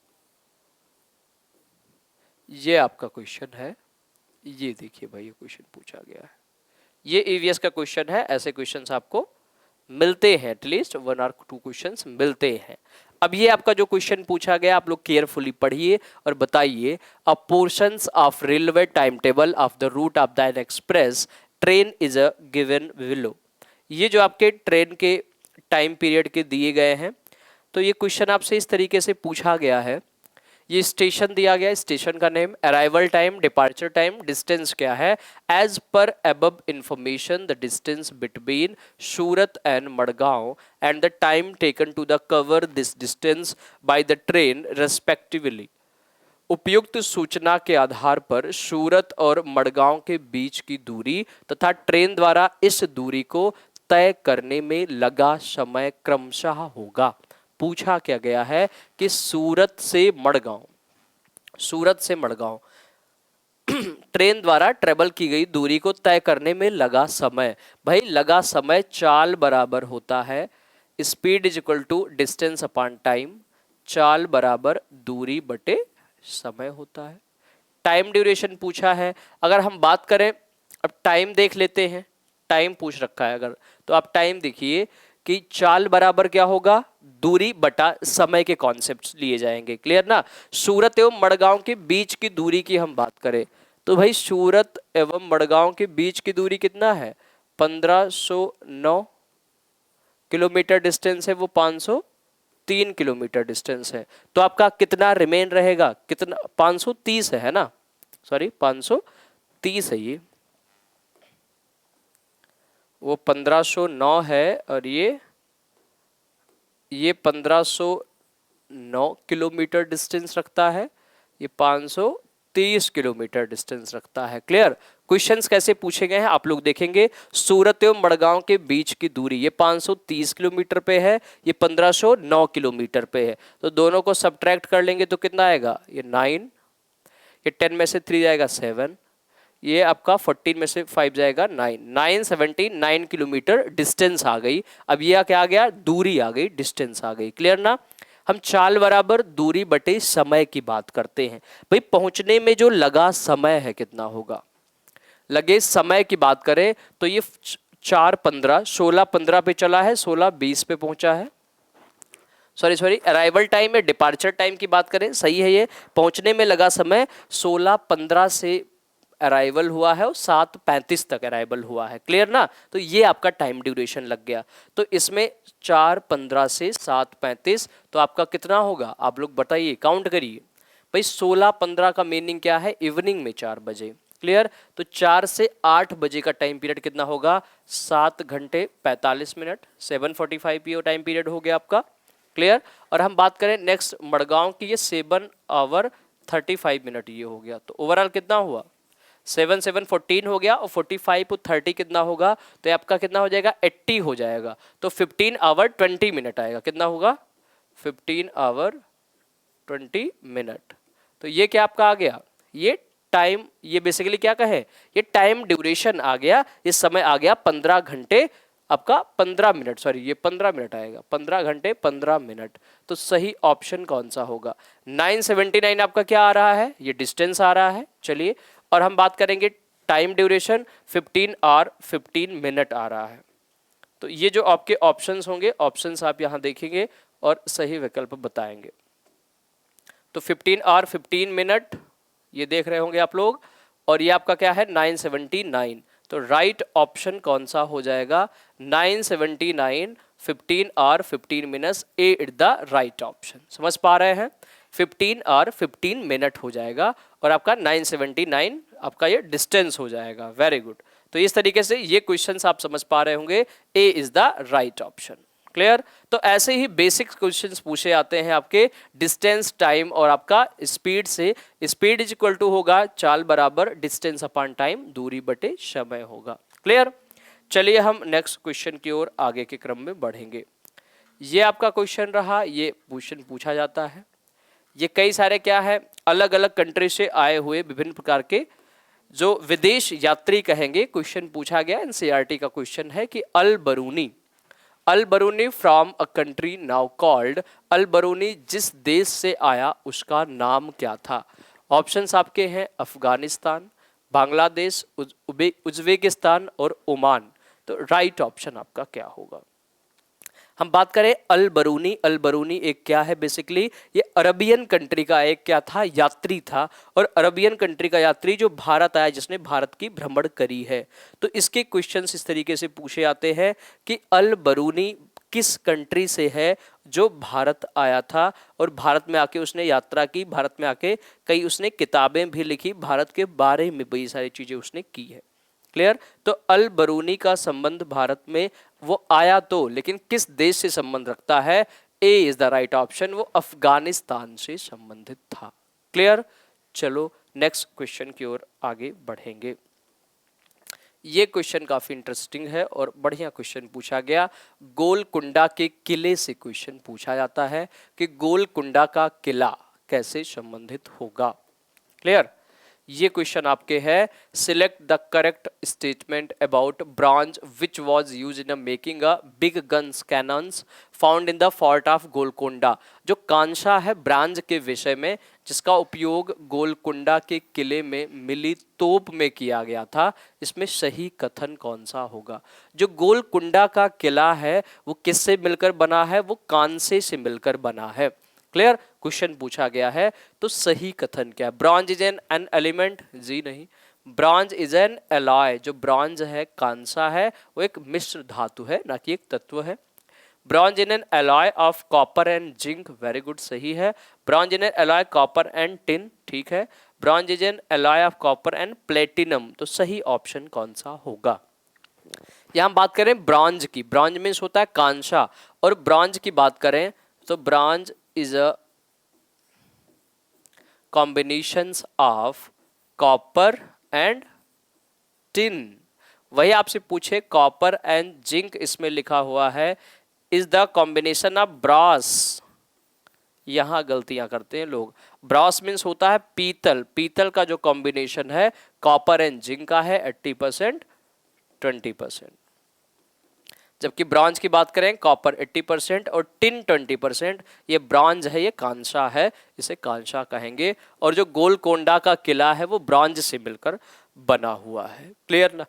ये आपका क्वेश्चन है। ये देखिए भाई, ये क्वेश्चन पूछा गया है। ये ईवीएस का क्वेश्चन है। ऐसे क्वेश्चंस आपको मिलते हैं, एटलीस्ट 1 और 2 क्वेश्चंस मिलते हैं। अब ये आपका जो क्वेश्चन पूछा गया, आप लोग केयरफुली पढ़िए और बताइए। A portions of railway time table of the route of the express train is a given below. ये जो आपके ट्रेन के टाइम पीरियड के दिए गए हैं, तो ये क्वेश्चन आपसे इस तरीके से पूछा गया है। ये स्टेशन दिया गया है, स्टेशन का name, arrival time, departure time, distance क्या है। As per above information the distance between Surat and Madgaon and the time taken to the cover this distance by the train respectively. उपयुक्त सूचना के आधार पर सूरत और मडगांव के बीच की दूरी तथा ट्रेन द्वारा इस दूरी को तय करने में लगा समय क्रमशः होगा। पूछा क्या गया है कि सूरत से मडगांव ट्रेन द्वारा ट्रेवल की गई दूरी को तय करने में लगा समय। भाई लगा समय चाल बराबर होता है speed is equal to distance upon time. चाल बराबर दूरी बटे समय होता है। टाइम ड्यूरेशन पूछा है। अगर हम बात करें, अब टाइम देख लेते हैं। टाइम पूछ रखा है अगर, तो आप टाइम देखिए कि चाल बराबर क्या होगा, दूरी बटा समय के कॉन्सेप्ट्स लिए जाएंगे। क्लियर ना? सूरत एवं मडगांव के बीच की दूरी की हम बात करें तो भाई सूरत एवं मडगांव के बीच की दूरी कितना है? 1509 किलोमीटर डिस्टेंस है, वो 500 किलोमीटर डिस्टेंस है। तो आपका कितना रिमेन रहेगा, कितना 530 है ना, सॉरी 530 है, वो 1509 है और ये 1509 किलोमीटर डिस्टेंस रखता है, ये 530 किलोमीटर डिस्टेंस रखता है। क्लियर। क्वेश्चंस कैसे पूछे गए हैं आप लोग देखेंगे। सूरत एवं मड़गांव के बीच की दूरी ये 530 किलोमीटर पे है, ये 1509 किलोमीटर पे है। तो दोनों को सब्ट्रैक्ट कर लेंगे तो कितना आएगा, ये 9, ये 10 में से 3 जाएगा 7, ये आपका 14 में से 5 जाएगा 9, 979 किलोमीटर डिस्टेंस आ गई। अब ये क्या आ गया, दूरी आ गई, डिस्टेंस आ गई। क्लियर ना। हम चाल बराबर दूरी बटे समय की बात करते हैं। भाई पहुंचने में जो लगा समय है कितना होगा, लगे समय की बात करें तो ये 4:15, 16:15 पे चला है, 16:20 पे पहुंचा है। सॉरी अराइवल टाइम है, डिपार्चर टाइम की बात करें सही है। ये पहुंचने में लगा समय 16:15 से अराइवल हुआ है और 7:35 तक अराइवल हुआ है। क्लियर ना। तो ये आपका टाइम ड्यूरेशन लग गया। तो इसमें 4:15 से 7:35 तो आपका कितना होगा, आप लोग बताइए, काउंट करिए। भाई 16:15 का मीनिंग क्या है, इवनिंग में 4 बजे। क्लियर। तो 4 से 8 बजे का टाइम पीरियड कितना होगा, 7 घंटे 45 मिनट, 7:45 पीओ टाइम पीरियड हो गया आपका। क्लियर। और हम बात करें नेक्स्ट मड़गांव की, ये 7 आवर 35 मिनट ये हो गया। तो ओवरऑल कितना हुआ, 7 7 14 हो गया और 45 और 30 कितना होगा, तो आपका कितना हो जाएगा, 80 हो जाएगा। तो 15 आवर 20 मिनट आएगा। कितना होगा, 15 आवर 20 मिनट। तो ये क्या आपका आ गया, ये टाइम, ये बेसिकली क्या कहे, ये टाइम ड्यूरेशन आ गया, ये समय आ गया 15 घंटे आपका 15 मिनट, सॉरी ये 15 मिनट आएगा, 15 घंटे 15 मिनट। तो सही ऑप्शन कौन सा होगा, 979 आपका क्या आ रहा है, ये डिस्टेंस आ रहा है। चलिए, और हम बात करेंगे टाइम ड्यूरेशन 15 आवर 15 मिनट आ रहा है। तो ये जो आपके ऑप्शंस होंगे, ऑप्शंस आप यहां देखेंगे और सही विकल्प बताएंगे। तो 15 आवर 15 मिनट ये देख रहे होंगे आप लोग, और ये आपका क्या है 979। तो राइट ऑप्शन कौन सा हो जाएगा, 979 15 hour 15 minutes, A is the right option. समझ पा रहे हैं, 15 आवर 15 मिनट हो जाएगा और आपका 979 आपका ये डिस्टेंस हो जाएगा। Very good. तो इस तरीके से ये क्वेश्चंस आप समझ पा रहे होंगे, A is the right option. Clear. तो ऐसे ही बेसिक क्वेश्चंस पूछे आते हैं आपके डिस्टेंस, टाइम और आपका स्पीड से। स्पीड इज इक्वल टू होगा चाल बराबर डिस्टेंस अपॉन टाइम, दूरी बटे समय होगा। क्लियर। चलिए हम नेक्स्ट क्वेश्चन की ओर आगे के क्रम में बढ़ेंगे। ये आपका क्वेश्चन रहा, ये क्वेश्चन पूछा जाता है। ये कई सारे क्या है, अलग अलग कंट्री से आए हुए विभिन्न प्रकार के जो विदेश यात्री कहेंगे, क्वेश्चन पूछा गया। एनसीईआरटी का क्वेश्चन है कि Al Biruni from a country now called, Al Biruni जिस देश से आया उसका नाम क्या था। ऑप्शंस आपके हैं अफगानिस्तान, बांग्लादेश, उज्बेकिस्तान और ओमान। तो राइट ऑप्शन आपका क्या होगा। हम बात करें अल बरूनी एक क्या है, बेसिकली ये अरबियन कंट्री का एक क्या था, यात्री था। और अरबियन कंट्री का यात्री जो भारत आया, जिसने भारत की भ्रमण करी है। तो इसके क्वेश्चंस इस तरीके से पूछे आते हैं कि अल बरूनी किस कंट्री से है जो भारत आया था और भारत में आके उसने यात्रा की, भारत में आके कई उसने किताबें भी लिखी, भारत के बारे में बड़ी सारी चीजें उसने की है। क्लियर। तो अल बरूनी का संबंध भारत में वो आया तो, लेकिन किस देश से संबंध रखता है, ए इज द राइट ऑप्शन, वो अफगानिस्तान से संबंधित था। क्लियर। चलो नेक्स्ट क्वेश्चन की ओर आगे बढ़ेंगे। ये क्वेश्चन काफी इंटरेस्टिंग है और बढ़िया क्वेश्चन पूछा गया। गोलकुंडा के किले से क्वेश्चन पूछा जाता है कि गोलकुंडा का किला कैसे संबंधित होगा। क्लियर। ये क्वेश्चन आपके है, select the correct statement about bronze which was used in making a big guns cannons found in the fort of Golconda. जो कांसा है ब्रॉन्ज के विषय में, जिसका उपयोग गोलकुंडा के किले में मिली तोप में किया गया था, इसमें सही कथन कौन सा होगा। जो गोलकुंडा का किला है वो किससे मिलकर बना है, वो कांसे से मिलकर बना है। क्लियर। क्वेश्चन पूछा गया है तो सही कथन क्या है, ब्रॉन्ज इज एन एलिमेंट, जी नहीं, ब्रॉन्ज इज एन एलॉय। जो ब्रॉन्ज है, कांसा है, वो एक मिश्र धातु है, ना कि एक तत्व है। Bronze in an alloy of copper and zinc, very good, सही है। Bronze in an alloy copper and tin, ठीक है। Bronze is an alloy of copper and platinum, तो सही ऑप्शन कौन सा होगा? यहां हम बात करें ब्रॉन्ज की, ब्रॉन्ज मीन्स होता है कांसा, और ब्रॉन्ज की बात करें तो bronze is a combinations of copper and tin. वही आपसे पूछे कॉपर एंड जिंक, इसमें लिखा हुआ है is the combination of Bros, यहां गलतियां करते हैं लोग। ब्रॉस मीन्स होता है पीतल, पीतल का जो कॉम्बिनेशन है कॉपर एंड जिंक का है 80% 20%, जबकि ब्रॉन्ज की बात करें कॉपर 80% और टिन 20%। ये ब्रॉन्ज है, ये कांसा है, इसे कांसा कहेंगे। और जो गोलकोंडा का किला है वो ब्रॉन्ज से मिलकर बना हुआ है। क्लियर ना?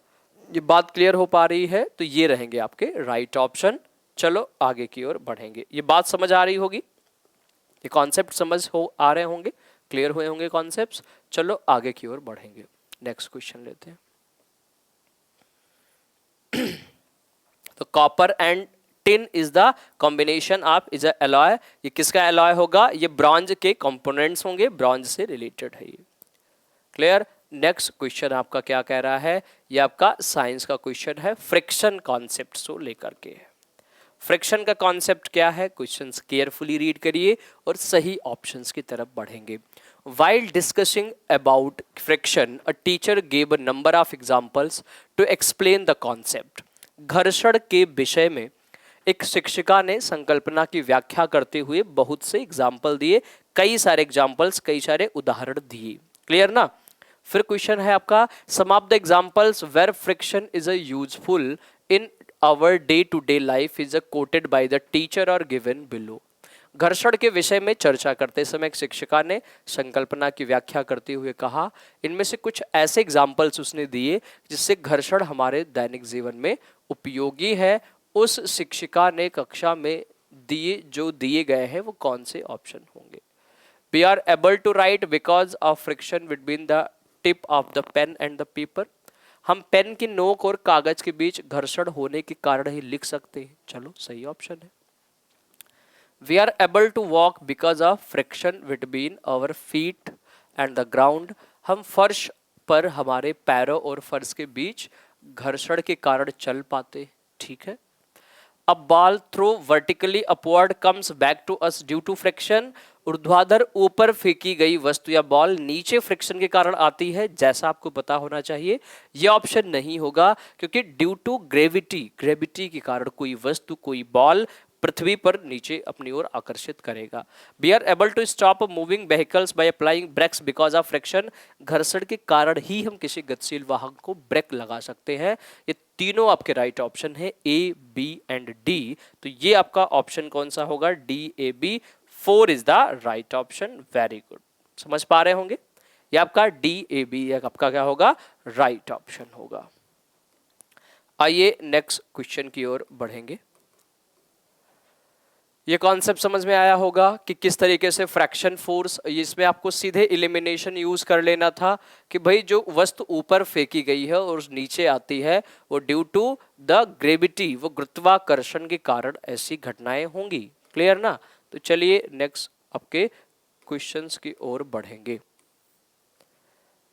ये बात क्लियर हो पा रही है? तो ये रहेंगे आपके राइट ऑप्शन। चलो आगे की ओर बढ़ेंगे। ये बात समझ आ रही होगी, ये कॉन्सेप्ट समझ हो आ रहे होंगे, क्लियर हुए होंगे कॉन्सेप्ट्स। चलो आगे की ओर बढ़ेंगे, नेक्स्ट क्वेश्चन लेते हैं। तो copper and tin is the combination of is a alloy, ये किसका एलॉय होगा? ये ब्रॉन्ज के कंपोनेंट्स होंगे, ब्रॉन्ज से रिलेटेड है ये। क्लियर? नेक्स्ट क्वेश्चन आपका क्या कह रहा है? ये आपका साइंस का क्वेश्चन है, फ्रिक्शन कॉन्सेप्ट को लेकर के। फ्रिक्शन का कॉन्सेप्ट क्या है? क्वेश्चंस केयरफुली रीड करिए और सही ऑप्शंस की तरफ बढ़ेंगे। While discussing about friction, a teacher gave a number of examples to explain the concept. घर्षण के विषय में एक शिक्षिका ने संकल्पना की व्याख्या करते हुए बहुत से एग्जाम्पल दिए, कई सारे एग्जाम्पल्स, कई सारे उदाहरण दिए। क्लियर ना? फिर क्वेश्चन है आपका, some of the examples where friction is a useful in our day to day life is a quoted by the teacher और गिवन बिलो। घर्षण के विषय में चर्चा करते समय एक शिक्षिका ने संकल्पना की व्याख्या करते हुए कहा, इनमें से कुछ ऐसे एग्जाम्पल्स उसने दिए जिससे घर्षण हमारे दैनिक जीवन में उपयोगी है। उस शिक्षिका ने कक्षा में दिए गए हैं वो कौन से ऑप्शन होंगे? We are able to write because of friction between the tip of the pen and the paper. हम पेन की नोक और कागज के बीच घर्षण होने के कारण ही लिख सकते हैं। चलो सही ऑप्शन है। We are able to walk because of friction between our feet and the ground. हम फर्श पर हमारे पैरों और फर्श के बीच घर्षण के कारण चल पाते। ठीक है। A ball throw vertically upward comes back to us due to friction. ऊर्ध्वाधर ऊपर फेंकी गई वस्तु या बॉल नीचे फ्रिक्शन के कारण आती है, जैसा आपको पता होना चाहिए। यह ऑप्शन नहीं होगा क्योंकि ड्यू टू ग्रेविटी, ग्रेविटी के कारण कोई वस्तु, कोई बॉल पृथ्वी पर नीचे अपनी ओर आकर्षित करेगा। We are able to stop moving vehicles by applying brakes because of friction. घर्षण के कारण ही हम किसी गतिशील वाहन को ब्रेक लगा सकते हैं। ये तीनों आपके राइट ऑप्शन है, ए, बी एंड डी। तो ये आपका ऑप्शन कौन सा होगा? D, A, B, 4 is the right option. Very good, समझ पा रहे होंगे? ये आपका डी, ए, बी आपका क्या होगा? राइट ऑप्शन होगा। आइए नेक्स्ट क्वेश्चन की ओर बढ़ेंगे। ये कॉन्सेप्ट समझ में आया होगा कि किस तरीके से फ्रैक्शन फोर्स, इसमें आपको सीधे एलिमिनेशन यूज कर लेना था कि भाई जो वस्तु ऊपर फेंकी गई है और नीचे आती है वो ड्यू टू द ग्रेविटी, वो गुरुत्वाकर्षण के कारण ऐसी घटनाएं होंगी। क्लियर ना? तो चलिए नेक्स्ट आपके क्वेश्चंस की ओर बढ़ेंगे।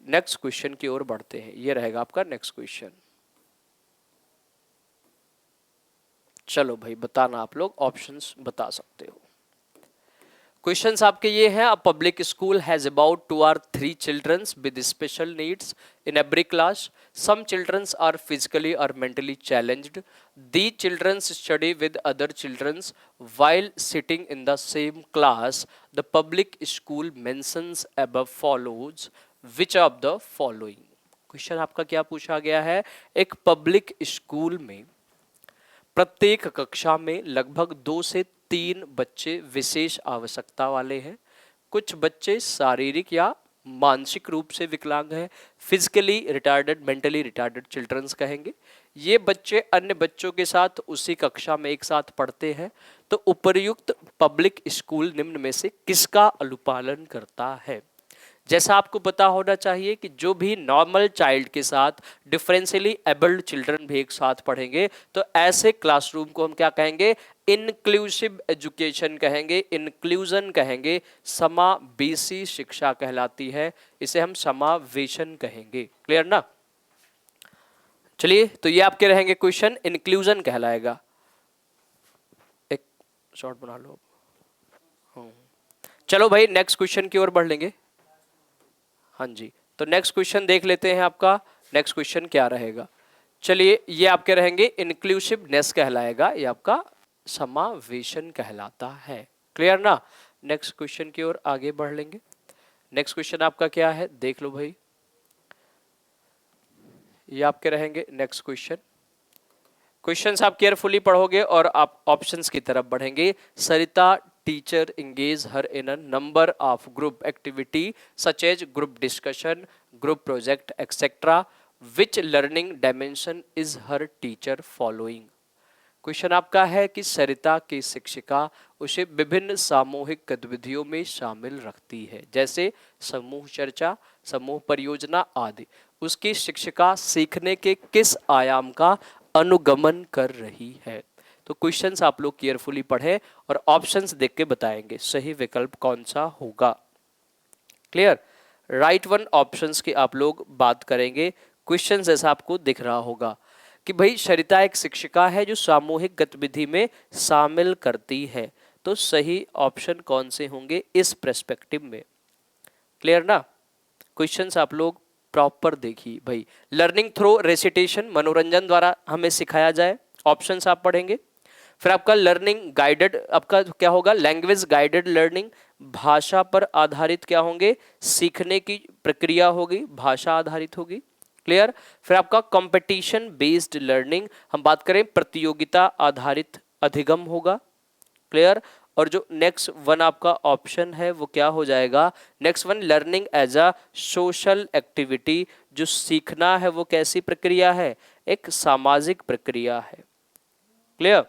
नेक्स्ट क्वेश्चन की ओर बढ़ते हैं। ये रहेगा आपका नेक्स्ट क्वेश्चन। चलो भाई बताना, आप लोग ऑप्शंस बता सकते हो। क्वेश्चंस आपके ये हैं, a public school has about 2 or 3 childrens with special needs in every class. Some childrens are physically और mentally challenged. The childrens study with other childrens while sitting in the same class. The public school mentions above follows which of the following. Question आपका क्या पूछा गया है? एक public school में प्रत्येक कक्षा में लगभग 2 से 3 बच्चे विशेष आवश्यकता वाले हैं. कुछ बच्चे शारीरिक या मानसिक रूप से विकलांग हैं, physically retarded, mentally retarded childrens कहेंगे. ये बच्चे अन्य बच्चों के साथ उसी कक्षा में एक साथ पढ़ते हैं. तो उपर्युक्त पब्लिक स्कूल निम्न में से किसका अनुपालन करता है? जैसा आपको पता होना चाहिए कि जो भी नॉर्मल चाइल्ड के साथ डिफरेंशियली एबल्ड चिल्ड्रन भी एक साथ पढ़ेंगे तो ऐसे क्लासरूम को हम क्या कहेंगे, इंक्लूसिव एजुकेशन कहेंगे, इंक्लूजन कहेंगे, समावेशी शिक्षा कहलाती है, इसे हम समावेशन कहेंगे। क्लियर ना? चलिए, तो ये आपके रहेंगे क्वेश्चन, इंक्लूजन कहलाएगा। एक शॉर्ट बना लो। चलो भाई नेक्स्ट क्वेश्चन की ओर बढ़ लेंगे। हाँ जी, तो नेक्स्ट क्वेश्चन देख लेते हैं आपका। नेक्स्ट क्वेश्चन क्या रहेगा? चलिए, ये आपके रहेंगे इंक्लूसिवनेस कहलाएगा, ये आपका समावेशन कहलाता है। क्लियर ना? नेक्स्ट क्वेश्चन की ओर आगे बढ़ लेंगे। नेक्स्ट क्वेश्चन आपका क्या है, देख लो भाई। ये आपके रहेंगे नेक्स्ट क्वेश्चन। क्वेश्चंस आप केयरफुली पढ़ोगे और आप ऑप्शंस की तरफ बढ़ेंगे। सरिता teacher engage her in a number of group activity such as group discussion, group project, etc. Which learning dimension is her teacher following? Question आपका है कि सरिता की शिक्षिका उसे विभिन्न सामूहिक गतिविधियों में शामिल रखती है, जैसे समूह चर्चा, समूह परियोजना आदि। उसकी शिक्षिका सीखने के किस आयाम का अनुगमन कर रही है? तो क्वेश्चंस आप लोग केयरफुली पढ़ें और ऑप्शंस देख के बताएंगे सही विकल्प कौन सा होगा। क्लियर? राइट वन ऑप्शंस की आप लोग बात करेंगे। क्वेश्चन जैसा आपको दिख रहा होगा कि भाई सरिता एक शिक्षिका है जो सामूहिक गतिविधि में शामिल करती है, तो सही ऑप्शन कौन से होंगे इस पर्सपेक्टिव में? क्लियर ना? क्वेश्चंस आप लोग प्रॉपर देखिए भाई। लर्निंग थ्रू रेसिटेशन, मनोरंजन द्वारा हमें सिखाया जाए, ऑप्शंस आप पढ़ेंगे। फिर आपका लर्निंग गाइडेड, आपका क्या होगा, लैंग्वेज गाइडेड लर्निंग, भाषा पर आधारित क्या होंगे, सीखने की प्रक्रिया होगी, भाषा आधारित होगी। क्लियर? फिर आपका कंपटीशन बेस्ड लर्निंग, हम बात करें प्रतियोगिता आधारित अधिगम होगा। क्लियर? और जो नेक्स्ट वन आपका ऑप्शन है वो क्या हो जाएगा, next one learning as a social activity, जो सीखना है वो कैसी प्रक्रिया है, एक सामाजिक प्रक्रिया है। क्लियर?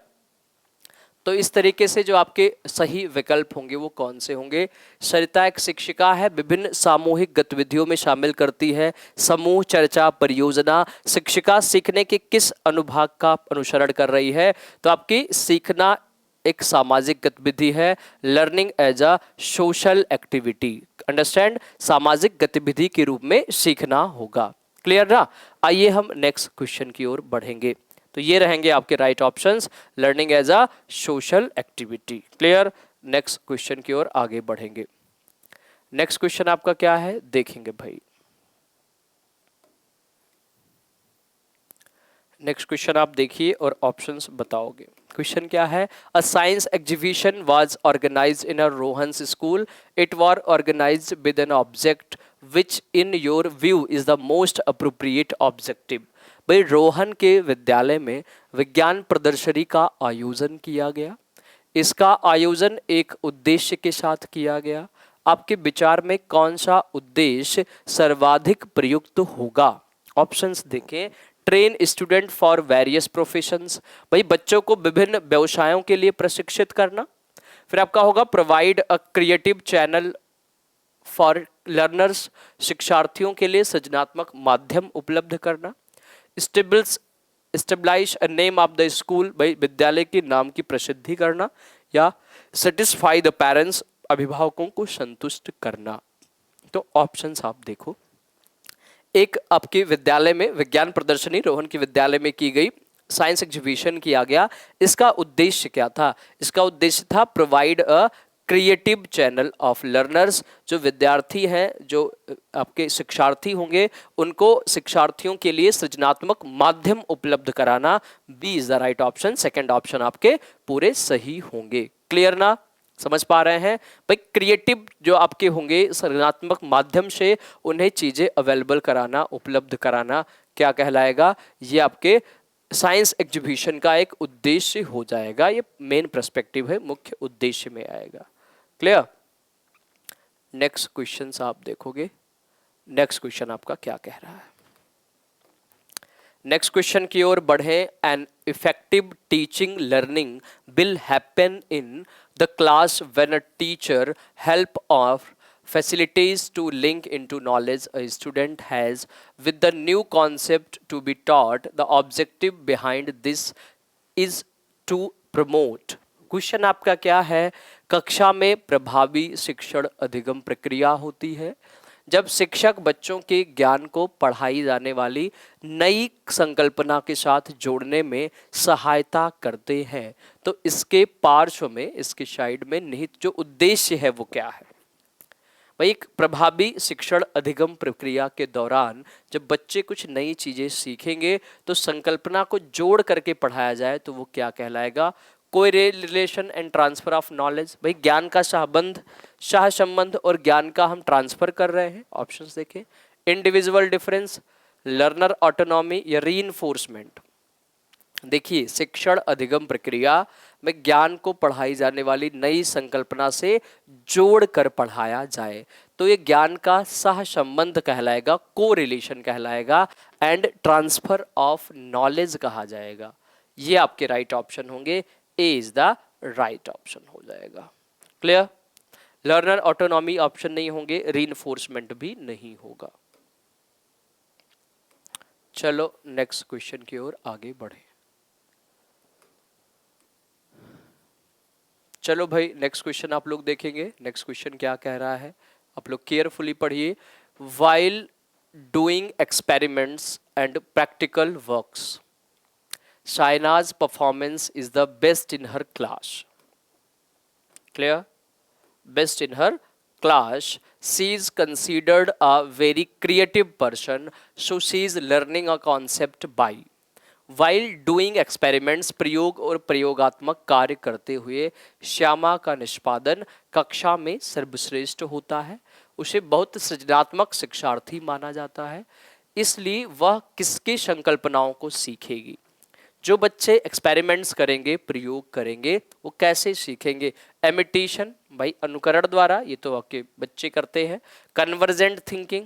तो इस तरीके से जो आपके सही विकल्प होंगे वो कौन से होंगे? सरिता एक शिक्षिका है, विभिन्न सामूहिक गतिविधियों में शामिल करती है, समूह चर्चा परियोजना, शिक्षिका सीखने के किस अनुभाग का अनुसरण कर रही है? तो आपकी सीखना एक सामाजिक गतिविधि है, learning as a social activity, understand, सामाजिक गतिविधि के रूप में सीखना होगा। क्लियर ना? आइए हम नेक्स्ट क्वेश्चन की ओर बढ़ेंगे। तो ये रहेंगे आपके right options, learning as a social activity. Clear? Next question की ओर आगे बढ़ेंगे। नेक्स्ट क्वेश्चन आपका क्या है, देखेंगे भाई। नेक्स्ट क्वेश्चन आप देखिए और ऑप्शंस बताओगे। क्वेश्चन क्या है, a science exhibition was organised in a Rohan's school, it was organised with an object which in your view is the most appropriate objective. भाई रोहन के विद्यालय में विज्ञान प्रदर्शनी का आयोजन किया गया, इसका आयोजन एक उद्देश्य के साथ किया गया, आपके विचार में कौन सा उद्देश्य सर्वाधिक प्रयुक्त होगा? ऑप्शंस देखें। Train student for various professions, भाई बच्चों को विभिन्न व्यवसायों के लिए प्रशिक्षित करना। फिर आपका होगा provide a creative channel for learners, शिक्षार्थियों के लिए सृजनात्मक माध्यम उपलब्ध करना। Stabilise a name of the school, भाई विद्यालय के नाम की प्रसिद्धि करना। या सेटिस्फाई द पेरेंट्स, अभिभावकों को संतुष्ट करना। तो ऑप्शंस आप देखो। एक आपके विद्यालय में विज्ञान प्रदर्शनी रोहन के विद्यालय में की गई, साइंस एग्जीबिशन किया गया, इसका उद्देश्य क्या था? इसका उद्देश्य था provide a creative channel of learners, जो विद्यार्थी हैं, जो आपके शिक्षार्थी होंगे, उनको शिक्षार्थियों के लिए सृजनात्मक माध्यम उपलब्ध कराना। B is the right option, second option आपके पूरे सही होंगे। क्लियर ना? समझ पा रहे हैं भाई? क्रिएटिव जो आपके होंगे सृजनात्मक माध्यम से उन्हें चीजें अवेलेबल कराना, उपलब्ध कराना, क्या कहलाएगा? ये आपके साइंस एग्जीबिशन का एक उद्देश्य हो जाएगा। ये मेन पर्सपेक्टिव है, मुख्य उद्देश्य में आएगा। क्लियर? नेक्स्ट क्वेश्चन आप देखोगे। नेक्स्ट क्वेश्चन आपका क्या कह रहा है? नेक्स्ट क्वेश्चन की ओर बढ़े। An effective teaching learning will happen in the class when a teacher help of facilities to link into knowledge a student has with the new concept to be taught. The objective behind this is to promote. Question आपका क्या है? कक्षा में प्रभावी शिक्षण अधिगम प्रक्रिया होती है जब शिक्षक बच्चों के ज्ञान को पढ़ाई जाने वाली नई संकल्पना के साथ जोड़ने में सहायता करते हैं। तो इसके पार्श्व में, इसके साइड में निहित जो उद्देश्य है वो क्या है? भाई एक प्रभावी शिक्षण अधिगम प्रक्रिया के दौरान जब बच्चे कुछ नई चीजें सीखेंगे तो संकल्पना को जोड़ करके पढ़ाया जाए तो वो क्या कहलाएगा? कोई relation and transfer of knowledge. भाई ज्ञान का सह संबंध और ज्ञान का हम ट्रांसफर कर रहे हैं। ऑप्शंस देखें, इंडिविजुअल डिफरेंस, लर्नर ऑटोनॉमी या रीइंफोर्समेंट। देखिए शिक्षण अधिगम प्रक्रिया में ज्ञान को पढ़ाई जाने वाली नई संकल्पना से जोड़कर पढ़ाया जाए तो ये ज्ञान का सह संबंध कहलाएगा, को रिलेशन कहलाएगा एंड ट्रांसफर ऑफ नॉलेज कहा जाएगा। ये आपके राइट ऑप्शन होंगे। A is the right option हो जाएगा। क्लियर? लर्नर ऑटोनॉमी ऑप्शन नहीं होंगे, रीइंफोर्समेंट भी नहीं होगा। चलो नेक्स्ट क्वेश्चन की ओर आगे बढ़े। चलो भाई नेक्स्ट क्वेश्चन आप लोग देखेंगे। नेक्स्ट क्वेश्चन क्या कह रहा है, आप लोग केयरफुली पढ़िए। While doing experiments and practical works, Shaina's performance is the best in her class. Clear? Best in her class. She is considered a very creative person, so she is learning a concept by. While doing experiments, प्रयोग और प्रयोगात्मक कार्य करते हुए श्यामा का निष्पादन कक्षा में सर्वश्रेष्ठ होता है। उसे बहुत सृजनात्मक शिक्षार्थी माना जाता है, इसलिए वह किसकी संकल्पनाओं को सीखेगी? जो बच्चे एक्सपेरिमेंट्स करेंगे, प्रयोग करेंगे, वो कैसे सीखेंगे? इमिटेशन, भाई अनुकरण द्वारा, ये तो आपके बच्चे करते हैं। कन्वर्जेंट थिंकिंग,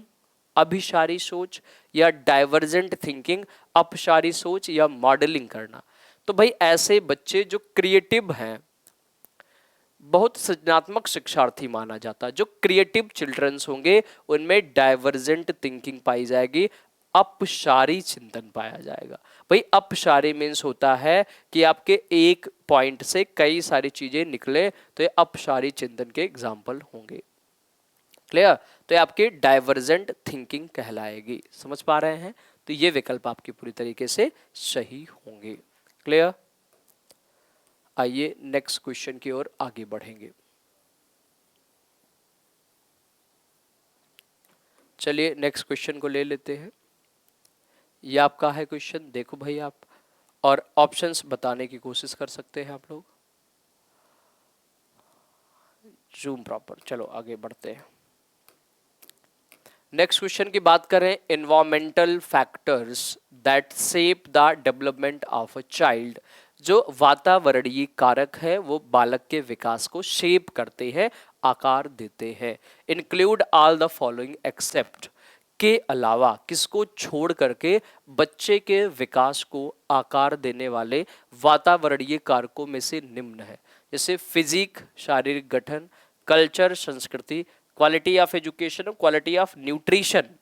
अभिसारी सोच, या डाइवर्जेंट थिंकिंग, अपसारी सोच, या मॉडलिंग करना। तो भाई ऐसे बच्चे जो क्रिएटिव हैं, बहुत सृजनात्मक शिक्षार्थी माना जाता है। जो क्रिएटिव चिल्ड्रंस होंगे उनमें डाइवर्जेंट थिंकिंग पाई जाएगी, अपसारी चिंतन पाया जाएगा। भाई अपसारी मीन्स होता है कि आपके एक पॉइंट से कई सारी चीजें निकले, तो ये अपसारी चिंतन के एग्जाम्पल होंगे। क्लियर? तो ये आपके डाइवर्जेंट थिंकिंग कहलाएगी। समझ पा रहे हैं? तो ये विकल्प आपके पूरी तरीके से सही होंगे। क्लियर? आइए नेक्स्ट क्वेश्चन की ओर आगे बढ़ेंगे। चलिए नेक्स्ट क्वेश्चन को ले लेते हैं। ये आपका है क्वेश्चन, देखो भाई आप, और ऑप्शंस बताने की कोशिश कर सकते हैं आप लोग। Zoom proper. चलो आगे बढ़ते हैं। नेक्स्ट क्वेश्चन की बात करें, environmental factors that shape the development of a child. जो वातावरणीय कारक है वो बालक के विकास को शेप करते हैं, आकार देते हैं। Include all the following except, के अलावा, किसको छोड़ करके बच्चे के विकास को आकार देने वाले वातावरणीय कारकों में से निम्न है। जैसे फिजिक, शारीरिक गठन, कल्चर, संस्कृति, quality of education, quality of nutrition.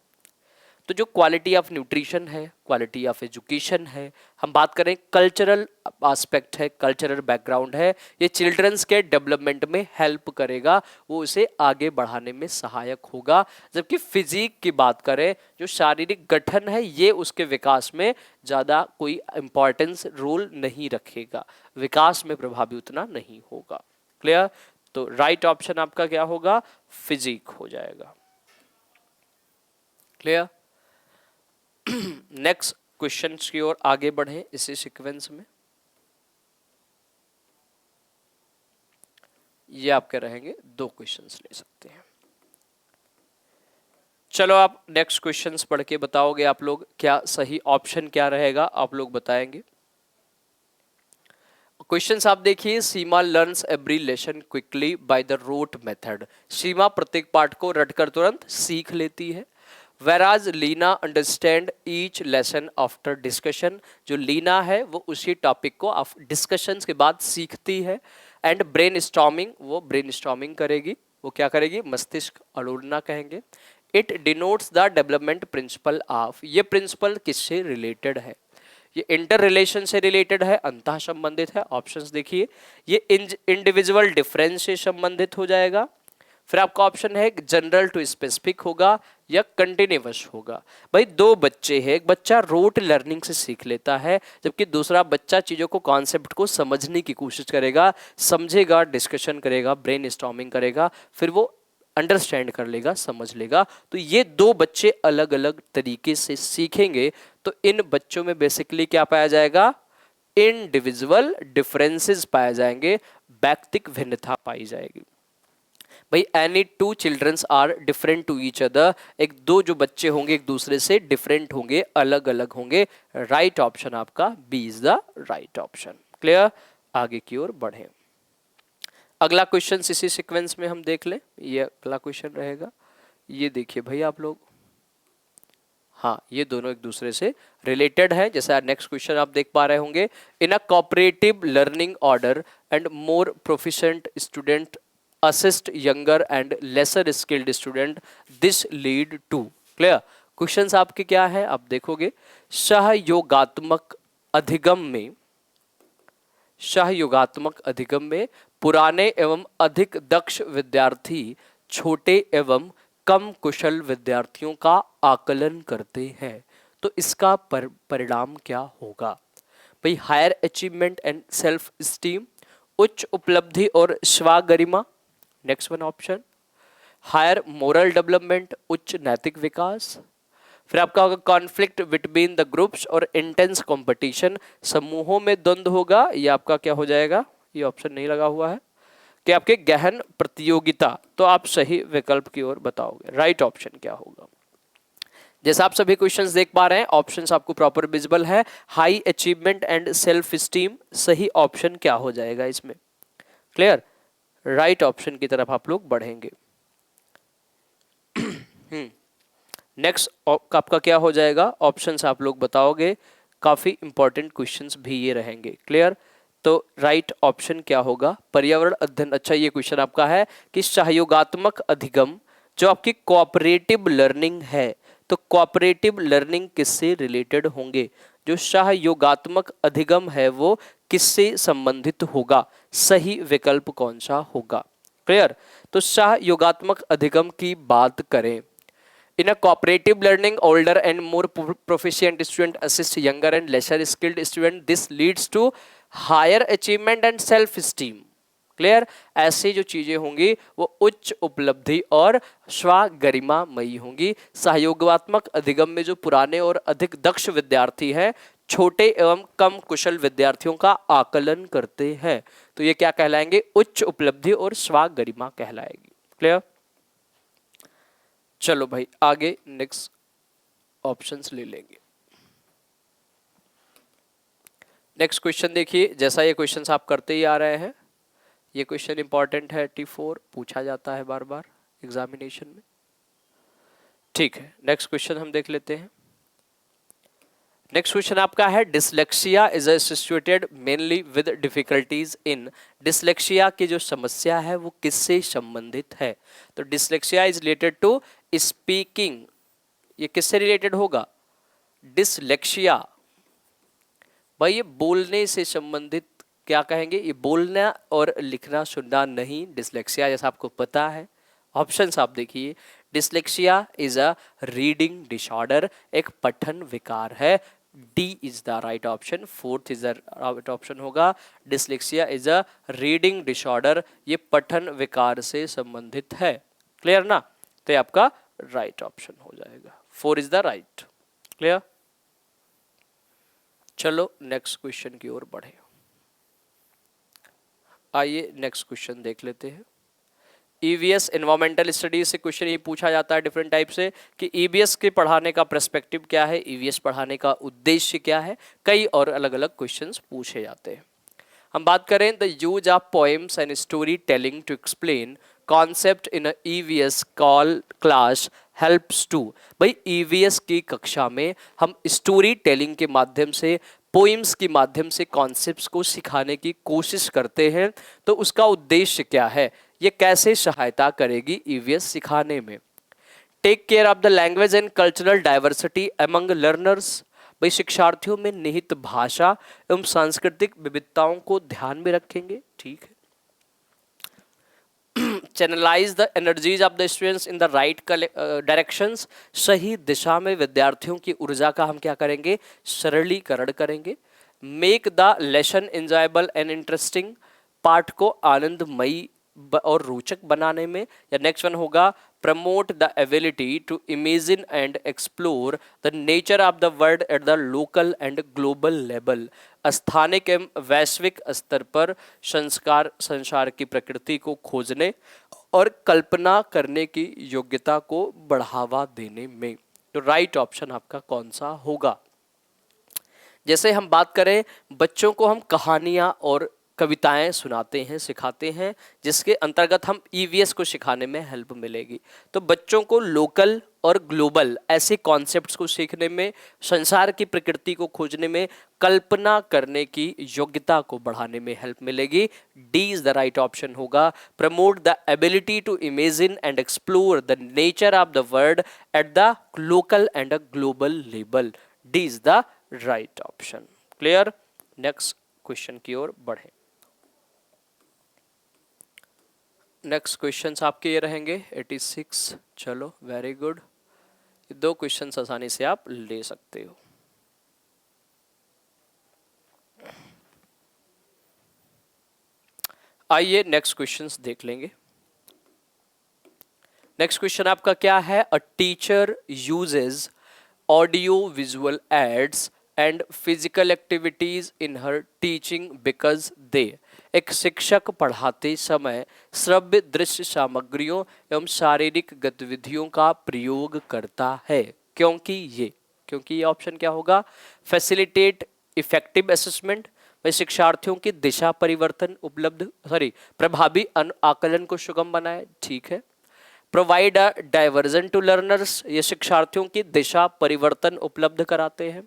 तो जो क्वालिटी ऑफ न्यूट्रिशन है, क्वालिटी ऑफ एजुकेशन है, हम बात करें कल्चरल एस्पेक्ट है, कल्चरल बैकग्राउंड है, ये चिल्ड्रंस के डेवलपमेंट में हेल्प करेगा, वो उसे आगे बढ़ाने में सहायक होगा। जबकि फिजिक की बात करें, जो शारीरिक गठन है, ये उसके विकास में ज़्यादा कोई इम्पॉर्टेंस रोल नहीं रखेगा, विकास में प्रभावी उतना नहीं होगा। क्लियर? तो राइट ऑप्शन आपका क्या होगा? फिजिक हो जाएगा। क्लियर? नेक्स्ट क्वेश्चन की ओर आगे बढ़े इसी सीक्वेंस में। ये आपके रहेंगे, 2 क्वेश्चंस ले सकते हैं। चलो आप नेक्स्ट क्वेश्चंस पढ़ के बताओगे आप लोग, क्या सही ऑप्शन क्या रहेगा, आप लोग बताएंगे। क्वेश्चंस आप देखिए। Seema learns every lesson quickly by the rote method. Seema प्रत्येक पाठ को रटकर तुरंत सीख लेती है। Whereas Leena understand each lesson after discussion. जो लीना है वो उसी टॉपिक को डिस्कशंस के बाद सीखती है। एंड ब्रेन स्टॉर्मिंग, वो ब्रेन स्टॉर्मिंग करेगी, वो क्या करेगी, मस्तिष्क अलोड़ना कहेंगे। It denotes the development principle of, ये प्रिंसिपल किससे रिलेटेड है, ये इंटर रिलेशन से रिलेटेड है, अंतः संबंधित है। ऑप्शंस देखिए, ये इंडिविजुअल डिफरेंस से संबंधित हो जाएगा, फिर आपका ऑप्शन है जनरल टू स्पेसिफिक होगा या कंटिन्यूअस होगा। भाई दो बच्चे हैं, एक बच्चा रोट लर्निंग से सीख लेता है, जबकि दूसरा बच्चा चीज़ों को, कॉन्सेप्ट को समझने की कोशिश करेगा, समझेगा, डिस्कशन करेगा, ब्रेन स्टॉर्मिंग करेगा, फिर वो अंडरस्टैंड कर लेगा, समझ लेगा। तो ये दो बच्चे अलग अलग तरीके से सीखेंगे, तो इन बच्चों में बेसिकली क्या पाया जाएगा, इंडिविजुअल डिफरेंसेस पाए जाएंगे, व्यक्तिक भिन्नता पाई जाएगी। भाई any two childrens are different to each other, एक दो जो बच्चे होंगे एक दूसरे से डिफरेंट होंगे, अलग अलग होंगे। राइट ऑप्शन आपका B is the right option. Clear, आगे की ओर बढ़े। अगला क्वेश्चन इसी सीक्वेंस में हम देख लें, ये अगला क्वेश्चन रहेगा। ये देखिए भाई आप लोग, हाँ ये दोनों एक दूसरे से रिलेटेड है। जैसा नेक्स्ट क्वेश्चन आप देख पा रहे होंगे, in a cooperative learning older and more proficient student assist younger and lesser skilled student, this lead to. Clear, questions आपके क्या है आप देखोगे, सहयोगात्मक अधिगम में, सहयोगात्मक अधिगम में पुराने एवं अधिक दक्ष विद्यार्थी छोटे एवं कम कुशल विद्यार्थियों का आकलन करते हैं, तो इसका परिणाम क्या होगा। भाई higher achievement and self esteem, उच्च उपलब्धि और स्वगरिमा, next one option higher moral development, उच्च नैतिक विकास। फिर आपका होगा कॉन्फ्लिक्ट बिटवीन द ग्रुप्स और इंटेंस कंपटीशन, समूहों में द्वंद्व होगा, ये आपका क्या हो जाएगा, ये ऑप्शन नहीं लगा हुआ है, कि आपके गहन प्रतियोगिता। तो आप सही विकल्प की ओर बताओगे, राइट ऑप्शन क्या होगा। जैसा आप सभी क्वेश्चंस देख पा रहे हैं, ऑप्शंस आपको प्रॉपर विजिबल है। High achievement and self steam, सही ऑप्शन क्या हो जाएगा इसमें। क्लियर, राइट ऑप्शन की तरफ आप लोग बढ़ेंगे। नेक्स्ट आपका क्या हो जाएगा, ऑप्शंस आप लोग बताओगे, काफी इंपॉर्टेंट क्वेश्चंस भी ये रहेंगे। क्लियर, तो राइट ऑप्शन क्या होगा, पर्यावरण अध्ययन। अच्छा ये क्वेश्चन आपका है कि सहयोगात्मक अधिगम जो आपकी कोऑपरेटिव लर्निंग है, तो कोऑपरेटिव लर्निंग किससे रिलेटेड होंगे, जो सहयोगात्मक अधिगम है वो किससे संबंधित होगा, सही विकल्प कौन सा होगा। क्लियर, तो सहयोगात्मक अधिगम की बात करें, in a cooperative learning older and more proficient student assist younger and lesser skilled student, this leads to higher achievement and self esteem. Clear, ऐसी जो चीजें होंगी वो उच्च उपलब्धि और स्वगरिमामयी होंगी। सहयोगात्मक अधिगम में जो पुराने और अधिक दक्ष विद्यार्थी हैं छोटे एवं कम कुशल विद्यार्थियों का आकलन करते हैं, तो ये क्या कहलाएंगे, उच्च उपलब्धि और स्वगरिमा कहलाएगी। क्लियर, चलो भाई आगे नेक्स्ट ऑप्शंस ले लेंगे। नेक्स्ट क्वेश्चन देखिए, जैसा ये क्वेश्चंस आप करते ही आ रहे हैं, ये क्वेश्चन इंपॉर्टेंट है, T4 पूछा जाता है बार बार एग्जामिनेशन में। ठीक है, नेक्स्ट क्वेश्चन हम देख लेते हैं। नेक्स्ट क्वेश्चन आपका है, dyslexia is associated mainly with difficulties in, dyslexia की जो समस्या है वो किससे संबंधित है, तो dyslexia is related to speaking, ये किससे रिलेटेड होगा, डिसलेक्सिया भाई ये बोलने से संबंधित, क्या कहेंगे, ये बोलना और लिखना सुनना नहीं, डिसलेक्सिया जैसा आपको पता है। ऑप्शंस आप देखिए, dyslexia is a reading disorder, एक पठन विकार है, D is the right option, fourth is the right option होगा, dyslexia is a reading disorder, ये पठन विकार से संबंधित है। क्लियर ना, तो ये आपका राइट ऑप्शन हो जाएगा, 4 इज द राइट। क्लियर, चलो नेक्स्ट क्वेश्चन की ओर बढ़े। आइए नेक्स्ट क्वेश्चन देख लेते हैं। ईवीएस एनवायरमेंटल स्टडीज से क्वेश्चन ये पूछा जाता है डिफरेंट टाइप से कि ईवीएस के पढ़ाने का पर्सपेक्टिव क्या है, ईवीएस पढ़ाने का उद्देश्य क्या है, कई और अलग अलग क्वेश्चंस पूछे जाते हैं। हम बात करें the use of poems and story telling to explain concept in EVS call class helps to, भाई ईवीएस की कक्षा में हम स्टोरी टेलिंग के माध्यम से, पोइम्स के माध्यम से कॉन्सेप्ट्स को सिखाने की कोशिश करते हैं, तो उसका उद्देश्य क्या है, ये कैसे सहायता करेगी ईवीएस सिखाने में? Take care of the language and cultural diversity among learners, भाई शिक्षार्थियों में निहित भाषा एवं सांस्कृतिक विविधताओं को ध्यान में रखेंगे, ठीक है। Channelise the energies of the students in the right directions, सही दिशा में विद्यार्थियों की ऊर्जा का हम क्या करेंगे, सरलीकरण करेंगे। Make the lesson enjoyable and interesting, पाठ को आनंदमयी और रोचक बनाने में। या नेक्स्ट वन होगा promote the ability to imagine and explore the nature of the world at the local and global level, स्थानिक एवं वैश्विक स्तर पर संसार की प्रकृति को खोजने और कल्पना करने की योग्यता को बढ़ावा देने में। तो राइट ऑप्शन आपका कौन सा होगा? जैसे हम बात करें, बच्चों को हम कहानियाँ और कविताएं सुनाते हैं, सिखाते हैं, जिसके अंतर्गत हम ईवीएस को सिखाने में हेल्प मिलेगी। तो बच्चों को लोकल और ग्लोबल ऐसे कॉन्सेप्ट्स को सीखने में, संसार की प्रकृति को खोजने में, कल्पना करने की योग्यता को बढ़ाने में हेल्प मिलेगी। D is the right option होगा। Promote the ability to imagine and explore the nature of the world at the local and a global level. D is the right option. Clear? Next question की ओर बढ़े। Next questions आपके ये रहेंगे 86। चलो very good, दो questions आसानी से आप ले सकते हो। आइए नेक्स्ट क्वेश्चंस देख लेंगे। नेक्स्ट क्वेश्चन आपका क्या है? A teacher uses audio visual aids and physical activities in her teaching because they, एक शिक्षक पढ़ाते समय श्रव्य दृश्य सामग्रियों एवं शारीरिक गतिविधियों का प्रयोग करता है, क्योंकि ये ऑप्शन क्या होगा? फैसिलिटेट इफेक्टिव असेसमेंट, वह शिक्षार्थियों की दिशा परिवर्तन प्रभावी आकलन को सुगम बनाए, ठीक है। Provide a diversion to learners, ये शिक्षार्थियों की दिशा परिवर्तन उपलब्ध कराते हैं।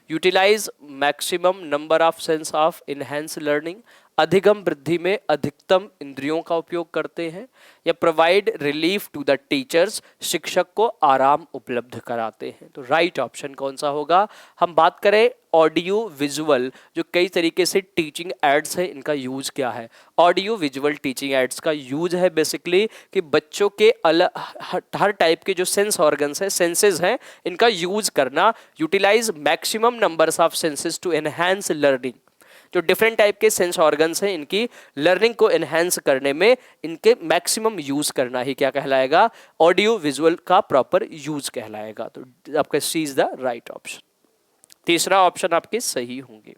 Utilise maximum number of sense of enhance learning, अधिगम वृद्धि में अधिकतम इंद्रियों का उपयोग करते हैं। या provide relief to the teachers, शिक्षक को आराम उपलब्ध कराते हैं। तो राइट ऑप्शन कौन सा होगा? हम बात करें ऑडियो विजुअल, जो कई तरीके से टीचिंग एड्स है, इनका यूज क्या है? ऑडियो विजुअल टीचिंग एड्स का यूज है बेसिकली कि बच्चों के हर टाइप के जो सेंस ऑर्गन्स है, सेंसेस हैं, इनका यूज करना। Utilise maximum numbers of senses to enhance learning, जो डिफरेंट टाइप के सेंस ऑर्गन्स हैं, इनकी लर्निंग को एनहांस करने में इनके मैक्सिमम यूज करना ही क्या कहलाएगा? ऑडियो विजुअल का प्रॉपर यूज कहलाएगा। तो आपका सी इज द राइट ऑप्शन। तीसरा ऑप्शन आपके सही होंगे।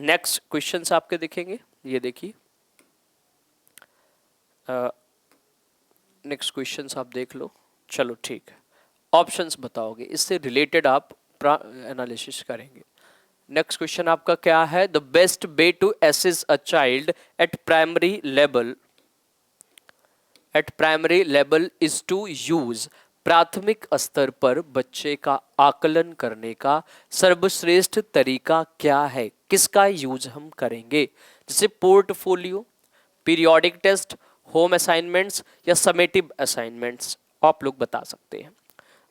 नेक्स्ट क्वेश्चंस आपके दिखेंगे, ये देखिए। नेक्स्ट क्वेश्चंस आप देख लो। चलो ठीक है, ऑप्शंस बताओगे, इससे रिलेटेड आप एनालिसिस करेंगे। नेक्स्ट क्वेश्चन आपका क्या है? The best way to assess a child at primary level is to use, प्राथमिक स्तर पर बच्चे का आकलन करने का सर्वश्रेष्ठ तरीका क्या है? किसका यूज हम करेंगे? जैसे portfolio, periodic test, home assignments या समेटिव असाइनमेंट्स, आप लोग बता सकते हैं।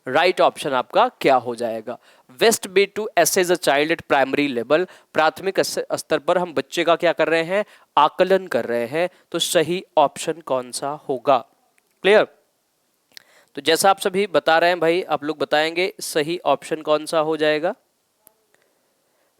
राइट ऑप्शन आपका क्या हो जाएगा? Best way to assess a child at primary level, प्राथमिक स्तर पर हम बच्चे का क्या कर रहे हैं? आकलन कर रहे हैं। तो सही ऑप्शन कौन सा होगा? क्लियर? तो जैसा आप सभी बता रहे हैं भाई, आप लोग बताएंगे सही ऑप्शन कौन सा हो जाएगा।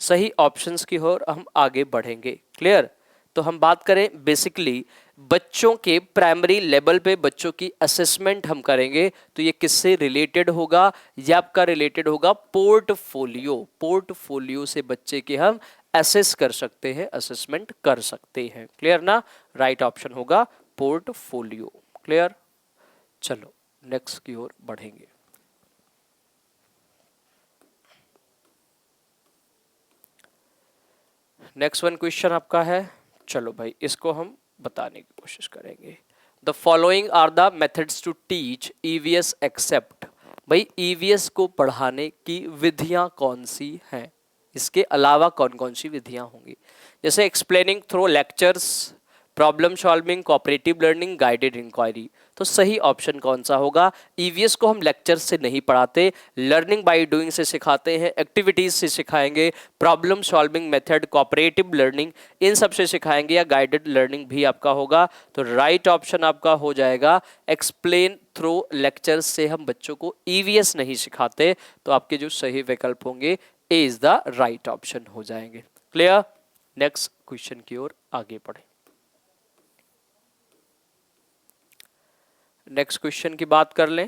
सही ऑप्शंस की ओर हम आगे बढ़ेंगे। क्लियर? तो हम बात करें बेसिकली बच्चों के प्राइमरी लेवल पे बच्चों की असेसमेंट हम करेंगे, तो ये किससे रिलेटेड होगा? ये आपका रिलेटेड होगा पोर्टफोलियो। पोर्टफोलियो से बच्चे के हम असेस कर सकते हैं, असेसमेंट कर सकते हैं। क्लियर ना? राइट ऑप्शन होगा पोर्टफोलियो। क्लियर? चलो नेक्स्ट की ओर बढ़ेंगे। नेक्स्ट वन क्वेश्चन आपका है, चलो भाई इसको हम बताने की कोशिश करेंगे। The following are the methods to teach EVS except, भाई ईवीएस को पढ़ाने की विधियां कौन सी हैं? इसके अलावा कौन कौन सी विधियां होंगी? जैसे explaining through lectures, problem solving, cooperative learning, guided inquiry. तो सही ऑप्शन कौन सा होगा? ईवीएस को हम लेक्चर से नहीं पढ़ाते, लर्निंग बाय डूइंग से सिखाते हैं, एक्टिविटीज से सिखाएंगे, problem solving method, cooperative learning, इन सब से सिखाएंगे, या गाइडेड लर्निंग भी आपका होगा। तो राइट ऑप्शन आपका हो जाएगा एक्सप्लेन थ्रू लेक्चर से हम बच्चों को ईवीएस नहीं सिखाते। तो आपके जो सही विकल्प होंगे A is the right option हो जाएंगे। क्लियर? नेक्स्ट क्वेश्चन की ओर आगे बढ़े। नेक्स्ट क्वेश्चन की बात कर लें।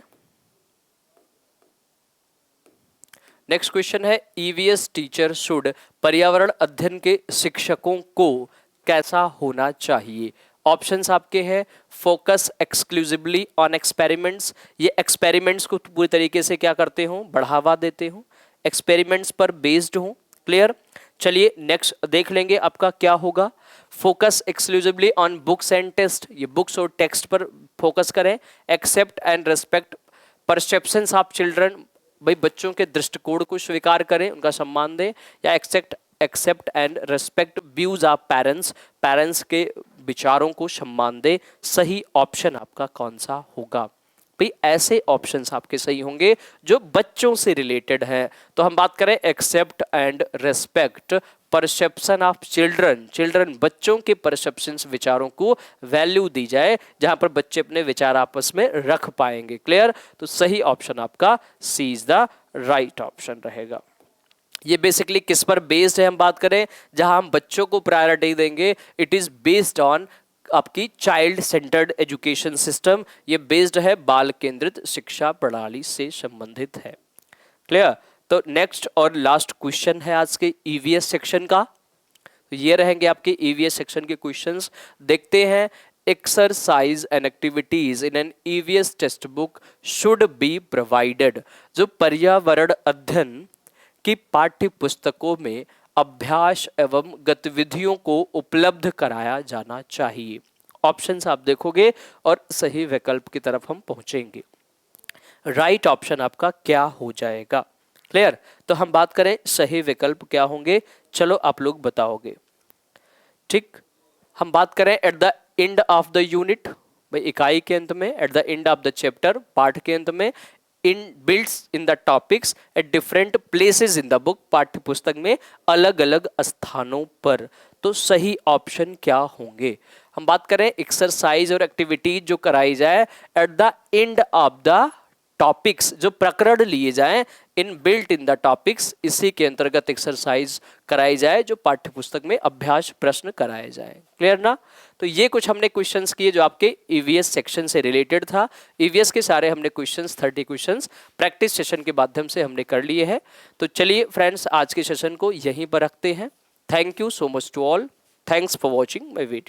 नेक्स्ट क्वेश्चन है ईवीएस टीचर शुड पर्यावरण अध्ययन के शिक्षकों को कैसा होना चाहिए? ऑप्शंस आपके हैं फोकस एक्सक्लूसिवली ऑन एक्सपेरिमेंट्स, ये एक्सपेरिमेंट्स को पूरी तरीके से क्या करते हो? बढ़ावा देते हो, एक्सपेरिमेंट्स पर बेस्ड हो। क्लियर? चलिए नेक्स्ट देख लेंगे आपका क्या होगा। Focus exclusively on books and test, ये बुक्स और टेक्स्ट पर फोकस करें। Accept and respect perceptions of children, भाई बच्चों के दृष्टिकोण को स्वीकार करें, उनका सम्मान दें। या accept and respect views of parents, parents के विचारों को सम्मान दें। सही ऑप्शन आपका कौन सा होगा? भाई ऐसे ऑप्शंस आपके सही होंगे जो बच्चों से रिलेटेड हैं। तो हम बात करें accept and respect perception of children, children बच्चों के परसेप्शंस विचारों को वैल्यू दी जाए, जहां पर बच्चे अपने विचार आपस में रख पाएंगे। क्लियर? तो सही ऑप्शन आपका सी इज द राइट ऑप्शन रहेगा। ये बेसिकली किस पर बेस्ड है हम बात करें, जहां हम बच्चों को प्रायोरिटी देंगे, इट इज बेस्ड ऑन आपकी चाइल्ड सेंटर्ड एजुकेशन सिस्टम, ये बेस्ड है बाल केंद्रित शिक्षा प्रणाली से संबंधित है। क्लियर? तो नेक्स्ट और लास्ट क्वेश्चन है आज के ईवीएस सेक्शन का। तो ये रहेंगे आपके ईवीएस सेक्शन के क्वेश्चंस। देखते हैं exercise and activities in an EVS text book should be provided, जो पर्यावरण अध्ययन की पाठ्य पुस्तकों में अभ्यास एवं गतिविधियों को उपलब्ध कराया जाना चाहिए। ऑप्शंस आप देखोगे और सही विकल्प की तरफ हम पहुंचेंगे। राइट ऑप्शन आपका क्या हो जाएगा? क्लियर? तो हम बात करें सही विकल्प क्या होंगे, चलो आप लोग बताओगे। ठीक, हम बात करें at the end of the unit, भाई इकाई के अंत में, at the end of the chapter, पाठ के अंत में, in builds in the topics at different places in the book, पाठ्य पुस्तक में अलग अलग स्थानों पर। तो सही ऑप्शन क्या होंगे? हम बात करें एक्सरसाइज और एक्टिविटीज जो कराई जाए eight the end of the topics, जो प्रकरण लिए जाएं in built in the topics, इसी के अंतर्गत एक्सरसाइज कराई जाए, जो पाठ्य पुस्तक में अभ्यास प्रश्न कराए जाए। क्लियर ना? तो ये कुछ हमने क्वेश्चंस किए जो आपके ईवीएस सेक्शन से रिलेटेड था। ईवीएस के सारे हमने क्वेश्चंस 30 क्वेश्चंस प्रैक्टिस सेशन के माध्यम से हमने कर लिए हैं। तो चलिए फ्रेंड्स, आज के सेशन को यहीं पर रखते हैं। Thank you so much to all, thanks for watching my video.